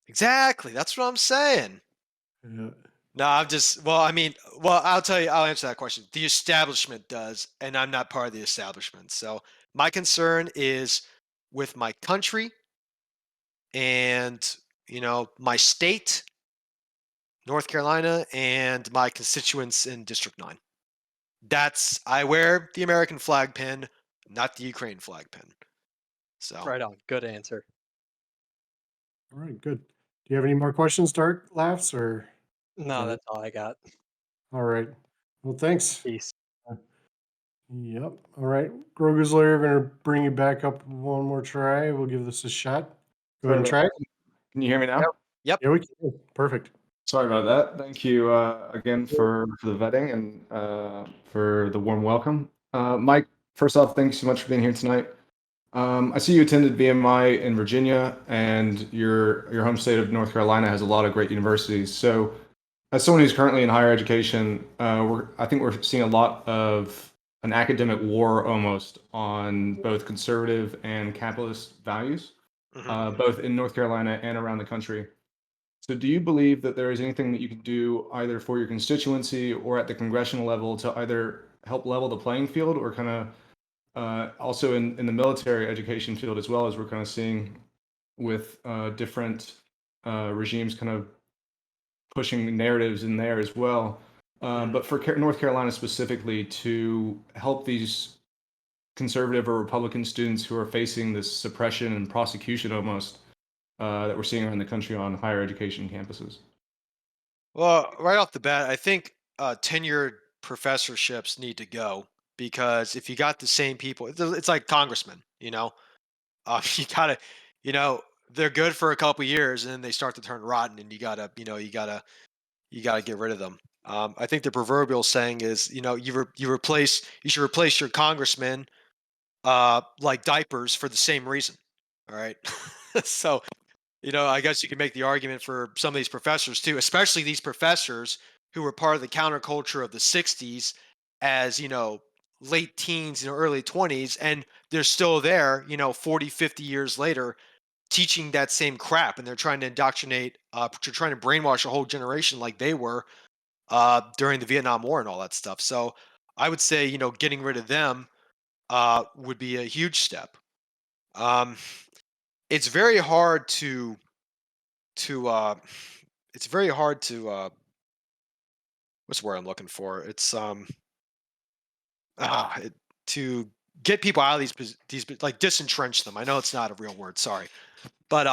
Exactly. That's what I'm saying. Yeah. No, I'll tell you, I'll answer that question. The establishment does, and I'm not part of the establishment. So my concern is with my country and, my state, North Carolina, and my constituents in District 9. I wear the American flag pin, not the Ukraine flag pin. So Right on. Good answer. All right, good. Do you have any more questions, Dark Laughs, or? No, that's all I got. All right. Well, thanks. Peace. Yep. All right. Grogu's lawyer, going to bring you back up one more try. We'll give this a shot. Go ahead and try it. Can you hear me now? Yep. Yeah, we can. Perfect. Sorry about that. Thank you again for the vetting and for the warm welcome. Mike, first off, thanks so much for being here tonight. I see you attended VMI in Virginia, and your home state of North Carolina has a lot of great universities. So, as someone who's currently in higher education, I think we're seeing a lot of an academic war almost on both conservative and capitalist values, both in North Carolina and around the country. So, do you believe that there is anything that you can do either for your constituency or at the congressional level to either help level the playing field or kind of also in the military education field as well, as we're kind of seeing with different regimes kind of pushing narratives in there as well. But for North Carolina specifically, to help these conservative or Republican students who are facing this suppression and prosecution almost that we're seeing around the country on higher education campuses. Well, right off the bat, I think tenured professorships need to go because if you got the same people, it's like congressmen, you gotta, you know, they're good for a couple years and then they start to turn rotten, and you gotta get rid of them. I think the proverbial saying is, you should replace your congressman like diapers for the same reason. All right, so I guess you can make the argument for some of these professors too, especially these professors who were part of the counterculture of the 60s as, late teens, early 20s, and they're still there, 40, 50 years later, teaching that same crap. And they're trying to indoctrinate, they're trying to brainwash a whole generation like they were during the Vietnam War and all that stuff. So I would say, getting rid of them would be a huge step. Um, it's very hard to it's very hard to what's the word I'm looking for? It's it, to get people out of these like disentrench them. I know it's not a real word, sorry, but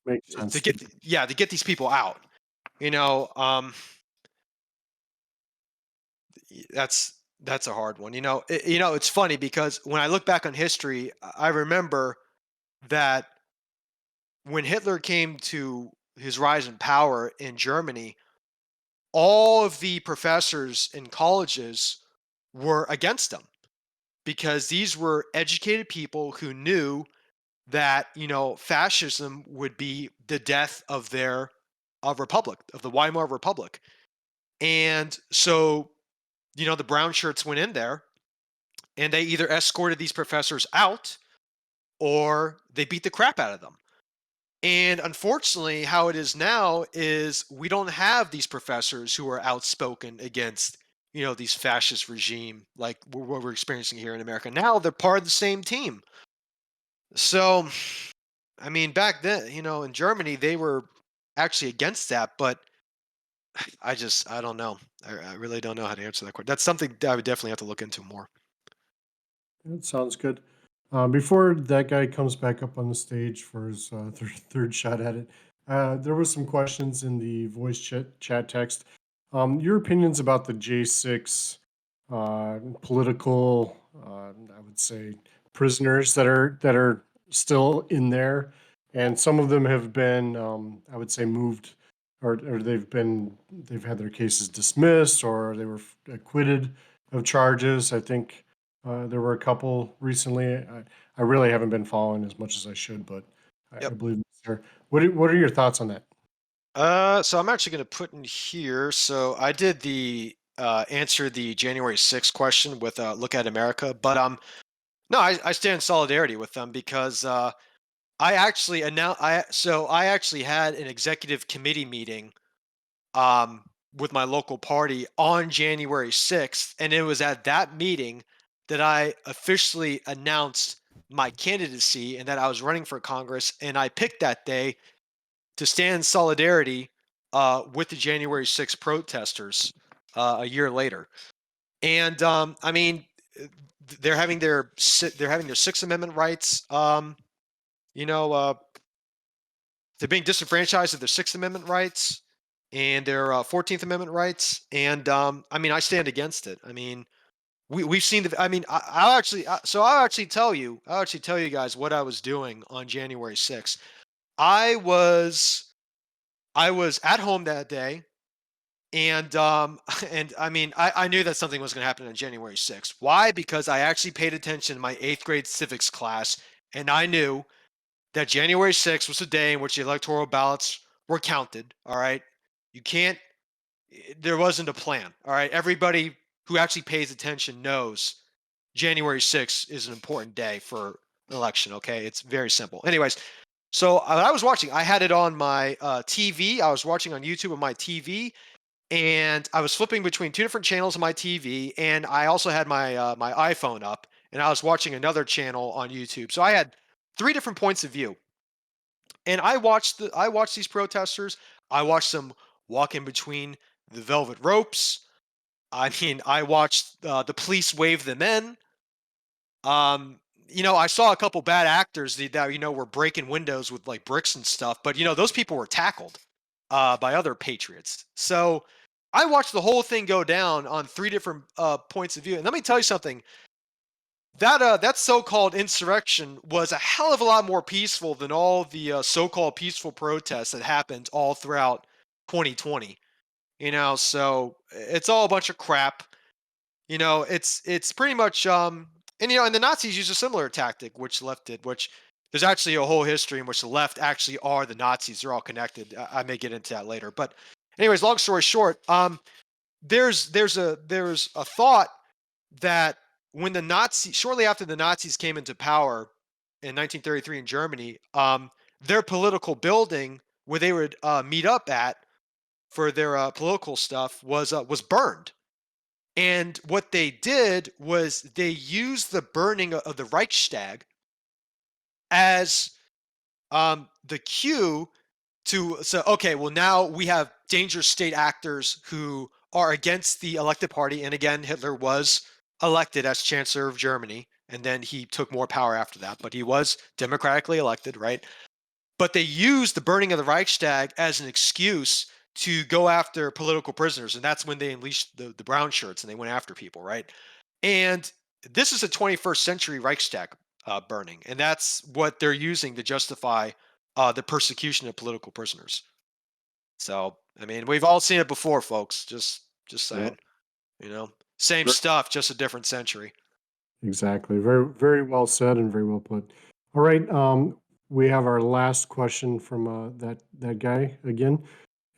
Makes sense. to get these people out. That's a hard one. It's funny because when I look back on history, I remember that when Hitler came to his rise in power in Germany, all of the professors in colleges were against him because these were educated people who knew that fascism would be the death of their republic, of the Weimar Republic. And so the brown shirts went in there and they either escorted these professors out or they beat the crap out of them. And unfortunately, how it is now is we don't have these professors who are outspoken against, these fascist regime like what we're experiencing here in America. Now they're part of the same team. So, I mean, back then, in Germany, they were actually against that, but I don't know. I really don't know how to answer that question. That's something that I would definitely have to look into more. That sounds good. Before that guy comes back up on the stage for his third shot at it, there was some questions in the voice chat text. Your opinions about the J6 political, I would say, prisoners that are still in there, and some of them have been, I would say, moved, or they've had their cases dismissed, or they were acquitted of charges. I think there were a couple recently. I really haven't been following as much as I should, but I Yep. believe it's there. What are your thoughts on that? So I'm actually going to put in here. So I did the answer the January 6th question with Look at America, but no, I stand in solidarity with them because I actually announced I actually had an executive committee meeting with my local party on January 6th, and it was at that meeting that I officially announced my candidacy and that I was running for Congress, and I picked that day to stand in solidarity with the January 6th protesters a year later. And I mean, they're having their Sixth Amendment rights. They're being disenfranchised of their Sixth Amendment rights and their 14th Amendment rights. And I mean, I stand against it. I mean, we've seen the. I mean, I'll actually tell you guys what I was doing on January 6th. I was at home that day, and and I mean, I knew that something was going to happen on January 6th. Why? Because I actually paid attention in my 8th grade civics class, and I knew that January 6th was the day in which the electoral ballots were counted. All right, you can't. There wasn't a plan. All right, everybody who actually pays attention knows January 6th is an important day for an election. Okay, it's very simple. Anyways, so I was watching. I had it on my TV. I was watching on YouTube on my TV, and I was flipping between 2 different channels on my TV, and I also had my my iPhone up, and I was watching another channel on YouTube. So I had 3 different points of view, and I watched these protesters. I watched them walk in between the velvet ropes. I mean, I watched the police wave them in. You know, I saw a couple bad actors that you know were breaking windows with like bricks and stuff, but you know those people were tackled by other patriots. So I watched the whole thing go down on 3 different points of view. And let me tell you something. That so-called insurrection was a hell of a lot more peaceful than all the so-called peaceful protests that happened all throughout 2020. You know, so it's all a bunch of crap. You know, it's pretty much and you know, and the Nazis used a similar tactic which the left did, which there's actually a whole history in which the left actually are the Nazis. They're all connected. I may get into that later. But anyways, long story short, there's a thought that when the Nazis shortly after the Nazis came into power in 1933 in Germany, their political building where they would meet up at for their political stuff was burned. And what they did was they used the burning of the Reichstag as the cue to say, okay, well, now we have dangerous state actors who are against the elected party. And again, Hitler was elected as Chancellor of Germany, and then he took more power after that, but he was democratically elected, right? But they used the burning of the Reichstag as an excuse to go after political prisoners. And that's when they unleashed the brown shirts and they went after people, right? And this is a 21st century Reichstag burning. And that's what they're using to justify the persecution of political prisoners. So, I mean, we've all seen it before, folks. Just saying, you know, same stuff, just a different century. Exactly. Very, very well said and very well put. All right. We have our last question from that guy again.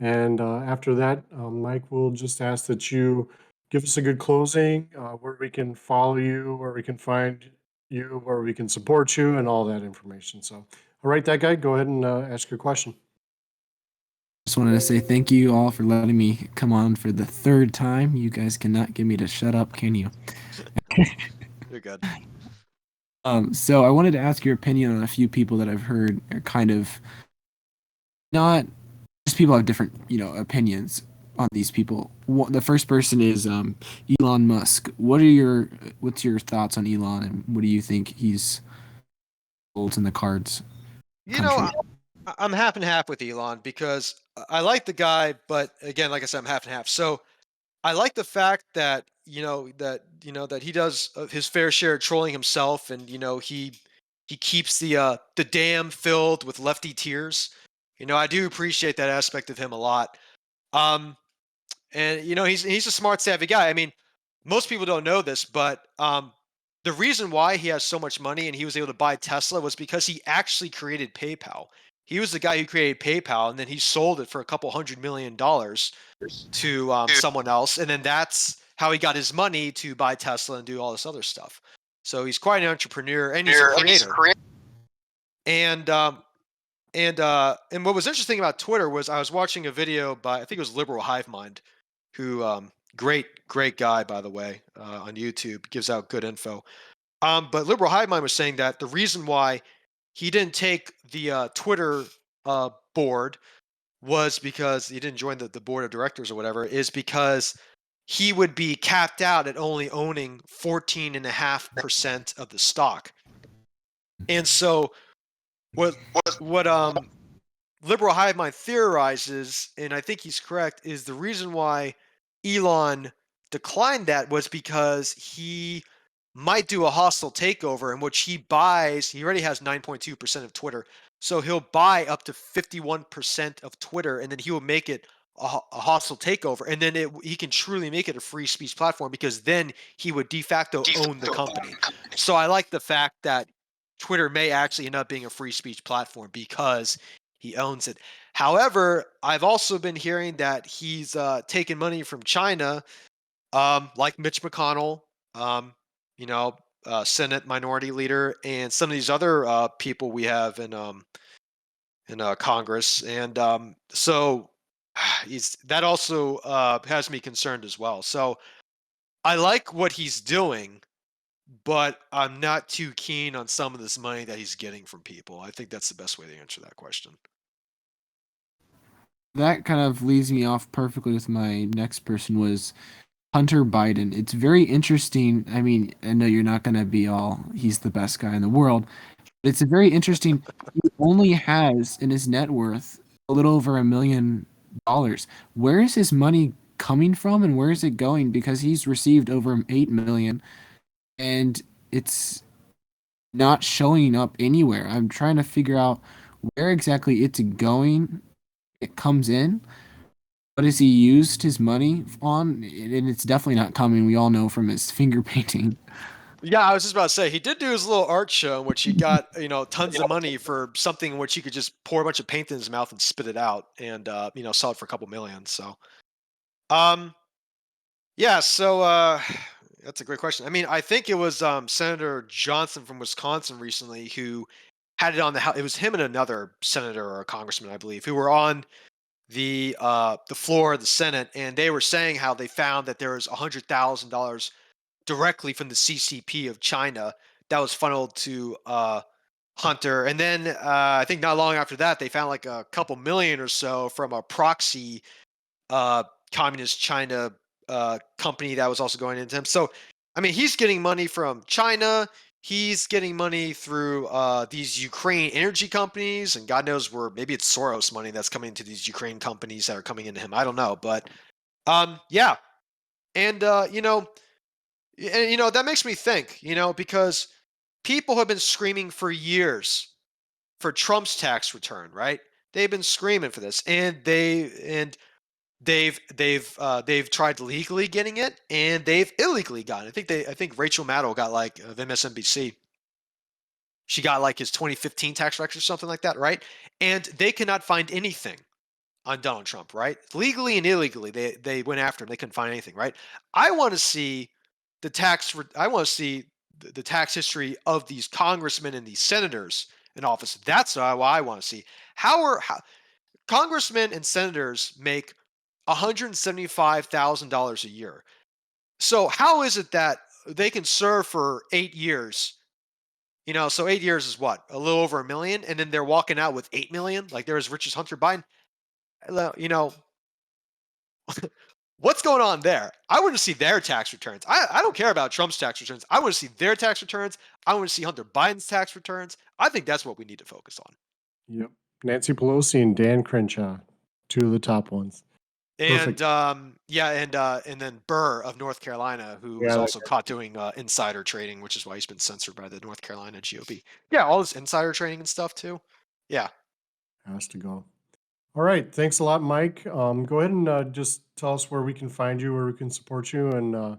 And after that, Mike, we'll just ask that you give us a good closing, where we can follow you, where we can find you, where we can support you, and all that information. So, all right, that guy, go ahead and ask your question. Just wanted to say thank you all for letting me come on for the 3rd time. You guys cannot get me to shut up, can you? You're good. So I wanted to ask your opinion on a few people that I've heard are kind of not just people have different, opinions on these people. The first person is Elon Musk. What's your thoughts on Elon, and what do you think he's holds in the cards? You know, I'm half and half with Elon because I like the guy, but again, like I said, I'm half and half. So I like the fact that that he does his fair share of trolling himself, and he keeps the dam filled with lefty tears. You know, I do appreciate that aspect of him a lot. And he's a smart, savvy guy. I mean, most people don't know this, but the reason why he has so much money and he was able to buy Tesla was because he actually created PayPal. He was the guy who created PayPal, and then he sold it for a couple $100 million to someone else, and then that's how he got his money to buy Tesla and do all this other stuff. So he's quite an entrepreneur, and he's a creator. And what was interesting about Twitter was I was watching a video by, I think it was Liberal Hive Mind, who great guy, by the way, on YouTube, gives out good info. But Liberal Hive Mind was saying that the reason why he didn't take the Twitter board was because he didn't join the board of directors or whatever, is because he would be capped out at only owning 14.5% of the stock. And so what Liberal Hive Mind theorizes, and I think he's correct, is the reason why Elon declined that was because he might do a hostile takeover in which he buys. He already has 9.2% of Twitter, so he'll buy up to 51% of Twitter, and then he will make it a hostile takeover, and then he can truly make it a free speech platform, because then he would de facto own the company. So I like the fact that Twitter may actually end up being a free speech platform because he owns it. However, I've also been hearing that he's taking money from China, like Mitch McConnell, you know, Senate Minority Leader, and some of these other people we have in Congress, and so that also has me concerned as well. So I like what he's doing, but I'm not too keen on some of this money that he's getting from people. I think that's the best way to answer that question. That kind of leads me off perfectly with my next person was Hunter Biden. It's very interesting. I mean, I know you're not going to be all, he's the best guy in the world, but it's a very interesting. He only has in his net worth a little over $1 million. Where is his money coming from and where is it going? Because he's received over 8 million and it's not showing up anywhere. I'm trying to figure out where exactly it's going. It comes in. What has he used his money on? And it's definitely not coming. We all know from his finger painting. Yeah, I was just about to say, he did do his little art show in which he got, tons of money for something in which he could just pour a bunch of paint in his mouth and spit it out, and sell it for a couple million. So, yeah, so that's a great question. I mean, I think it was Senator Johnson from Wisconsin recently who had it on the house. It was him and another senator or a congressman, I believe, who were on the floor of the Senate, and they were saying how they found that there was $100,000 directly from the CCP of China that was funneled to Hunter. And then I think not long after that, they found like a couple million or so from a proxy communist China company that was also going into him. So, I mean, he's getting money from China. He's getting money through these Ukraine energy companies, and God knows where. Maybe it's Soros money that's coming into these Ukraine companies that are coming into him. I don't know, but yeah, and that makes me think, because people have been screaming for years for Trump's tax return, right? They've been screaming for this, and they've tried legally getting it, and they've illegally gotten it. I think Rachel Maddow got like of MSNBC. She got like his 2015 tax records or something like that, right? And they cannot find anything on Donald Trump, right? Legally and illegally, they went after him. They couldn't find anything, right? I want to see the tax history of these congressmen and these senators in office. That's what I want to see. How congressmen and senators make $175,000 a year? So how is it that they can serve for 8 years? So 8 years is what? A little over $1 million, and then they're walking out with 8 million, like they're as rich as Hunter Biden. What's going on there? I want to see their tax returns. I don't care about Trump's tax returns. I want to see their tax returns. I want to see Hunter Biden's tax returns. I think that's what we need to focus on. Yep. Nancy Pelosi and Dan Crenshaw, two of the top ones. And Perfect. and then Burr of North Carolina, who was Yeah, also caught doing insider trading, which is why he's been censored by the North Carolina GOP. Yeah, all this insider trading and stuff too. Yeah. has to go. All right. Thanks a lot, Mike. Go ahead and just tell us where we can find you, where we can support you, and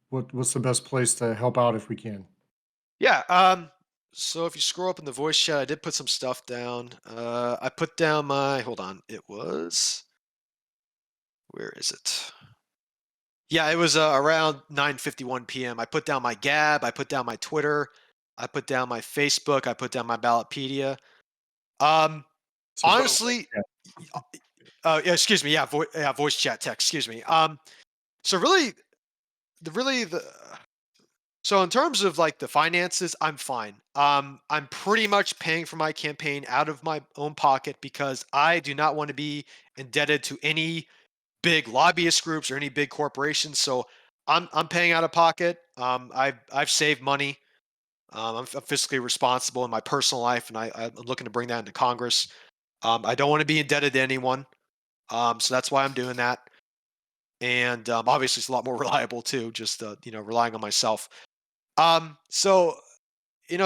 what's the best place to help out if we can. Yeah. So if you scroll up in the voice chat, I did put some stuff down. I put down hold on. Where is it? Yeah, it was around 9:51 p.m. I put down my Gab, I put down my Twitter, I put down my Facebook, I put down my Ballotpedia. Honestly, yeah, excuse me, yeah, voice chat text, excuse me. So so in terms of like the finances, I'm fine. I'm pretty much paying for my campaign out of my own pocket because I do not want to be indebted to any big lobbyist groups or any big corporations. So I'm paying out of pocket. I've saved money. I'm fiscally responsible in my personal life, and I'm looking to bring that into Congress. I don't want to be indebted to anyone. So that's why I'm doing that. and obviously it's a lot more reliable too. Just relying on myself. So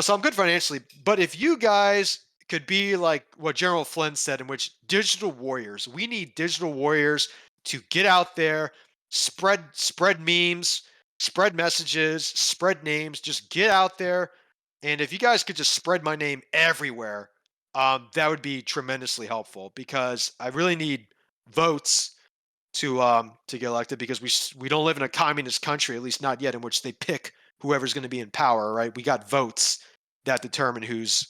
so I'm good financially, but if you guys could be like what General Flynn said, in which digital warriors, we need digital warriors to get out there, spread memes, spread messages, spread names, just get out there. And if you guys could just spread my name everywhere, that would be tremendously helpful because I really need votes to get elected because we don't live in a communist country, at least not yet, in which they pick whoever's going to be in power, right? We got votes that determine who's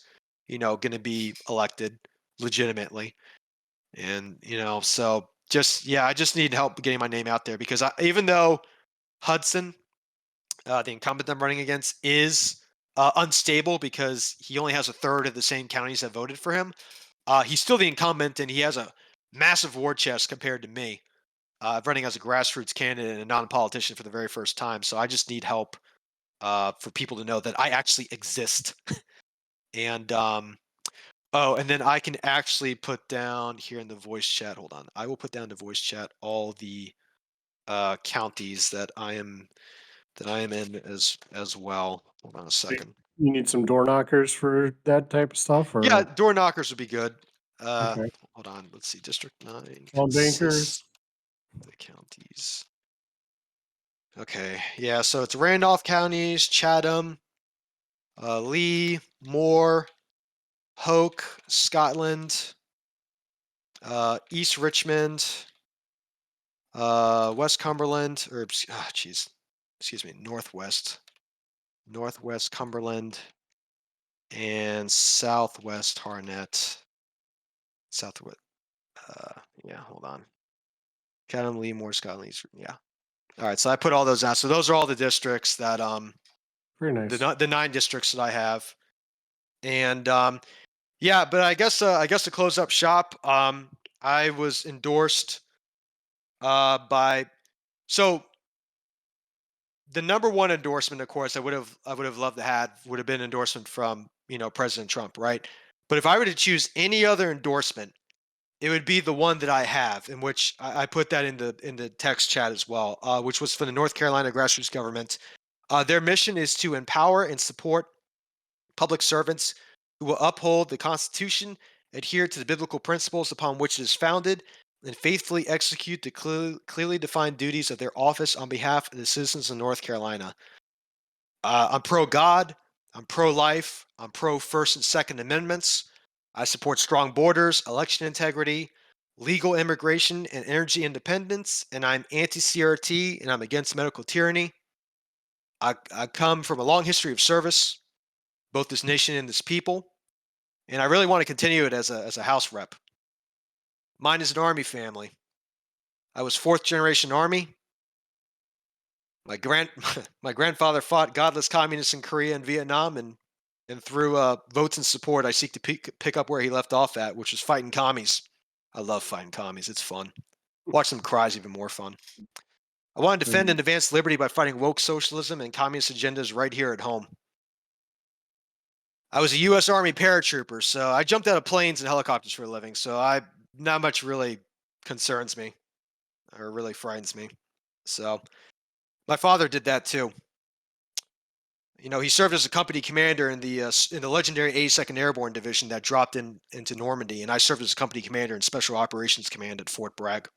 going to be elected legitimately, and so I just need help getting my name out there because even though Hudson, the incumbent I'm running against, is unstable because he only has a third of the same counties that voted for him. He's still the incumbent, and he has a massive war chest compared to me. Running as a grassroots candidate and a non-politician for the very first time. So I just need help for people to know that I actually exist. And and then I can actually put down here in the voice chat. Hold on, I will put down the voice chat all the counties that I am in as well. Hold on a second. You need some door knockers for that type of stuff, or Yeah, door knockers would be good. okay. Hold on, let's see. District 9 All consists bankers. the counties. Okay, yeah, so it's Randolph counties, Chatham, Lee, Moore, Hoke, Scotland, East Richmond, West Cumberland, or excuse me, Northwest Cumberland, and Southwest Harnett. Southwest, hold on. Chatham, Lee, Moore, Scotland, East, yeah. All right, so I put all those out. So those are all the districts that Very nice. the 9 districts that I have, and yeah, but I guess to close up shop, I was endorsed by so the number one endorsement, of course, I would have loved to have would have been endorsement from President Trump, right? But if I were to choose any other endorsement, it would be the one that I have, in which I put that in the text chat as well, which was for the North Carolina grassroots government. Their mission is to empower and support public servants who will uphold the Constitution, adhere to the biblical principles upon which it is founded, and faithfully execute the clearly defined duties of their office on behalf of the citizens of North Carolina. I'm pro-God. I'm pro-life. I'm pro-First and Second Amendments. I support strong borders, election integrity, legal immigration, and energy independence. And I'm anti-CRT, and I'm against medical tyranny. I come from a long history of service, both this nation and this people, and I really want to continue it as a House rep. Mine is an Army family. I was 4th generation Army. My grandfather fought godless communists in Korea and Vietnam, and through votes and support, I seek to pick up where he left off at, which was fighting commies. I love fighting commies. It's fun. Watch them cry is even more fun. I want to defend and advance liberty by fighting woke socialism and communist agendas right here at home. I was a U.S. Army paratrooper, so I jumped out of planes and helicopters for a living, so not much really concerns me or really frightens me. So my father did that too. He served as a company commander in the legendary 82nd Airborne Division that dropped into Normandy, and I served as a company commander in Special Operations Command at Fort Bragg.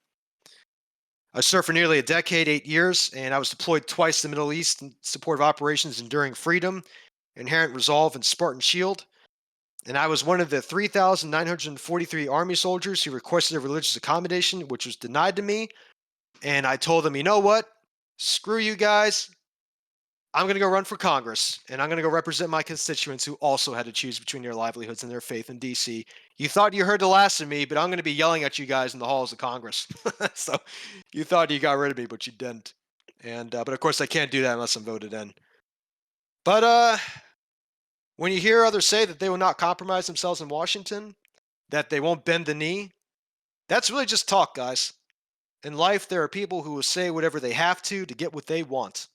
I served for nearly a decade, 8 years, and I was deployed twice to the Middle East in support of Operations Enduring Freedom, Inherent Resolve, and Spartan Shield. And I was one of the 3,943 Army soldiers who requested a religious accommodation, which was denied to me. And I told them, you know what? Screw you guys. I'm going to go run for Congress, and I'm going to go represent my constituents who also had to choose between their livelihoods and their faith in D.C. You thought you heard the last of me, but I'm going to be yelling at you guys in the halls of Congress. So you thought you got rid of me, but you didn't. And but of course, I can't do that unless I'm voted in. But when you hear others say that they will not compromise themselves in Washington, that they won't bend the knee, that's really just talk, guys. In life, there are people who will say whatever they have to get what they want.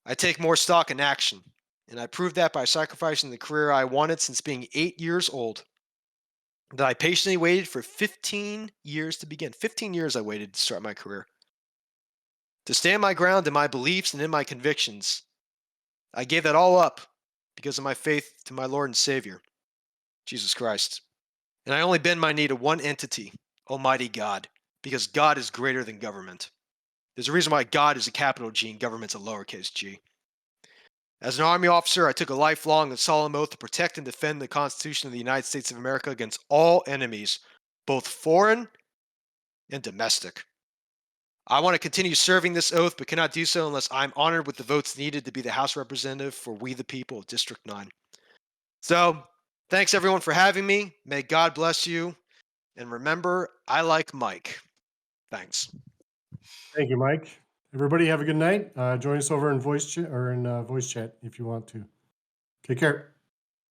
I take more stock in action, and I proved that by sacrificing the career I wanted since being 8 years old. That I patiently waited for 15 years to begin. 15 years I waited to start my career. to stand my ground in my beliefs and in my convictions. I gave that all up because of my faith to my Lord and Savior, Jesus Christ. And I only bend my knee to one entity, Almighty God, because God is greater than government. There's a reason why God is a capital G and government's a lowercase g. As an Army officer, I took a lifelong and solemn oath to protect and defend the Constitution of the United States of America against all enemies, both foreign and domestic. I want to continue serving this oath, but cannot do so unless I'm honored with the votes needed to be the House representative for we the people of District 9. So, thanks everyone for having me. May God bless you. And remember, I like Mike. Thanks. Thank you, Mike. Everybody have a good night. Join us over in voice chat if you want to. Take care.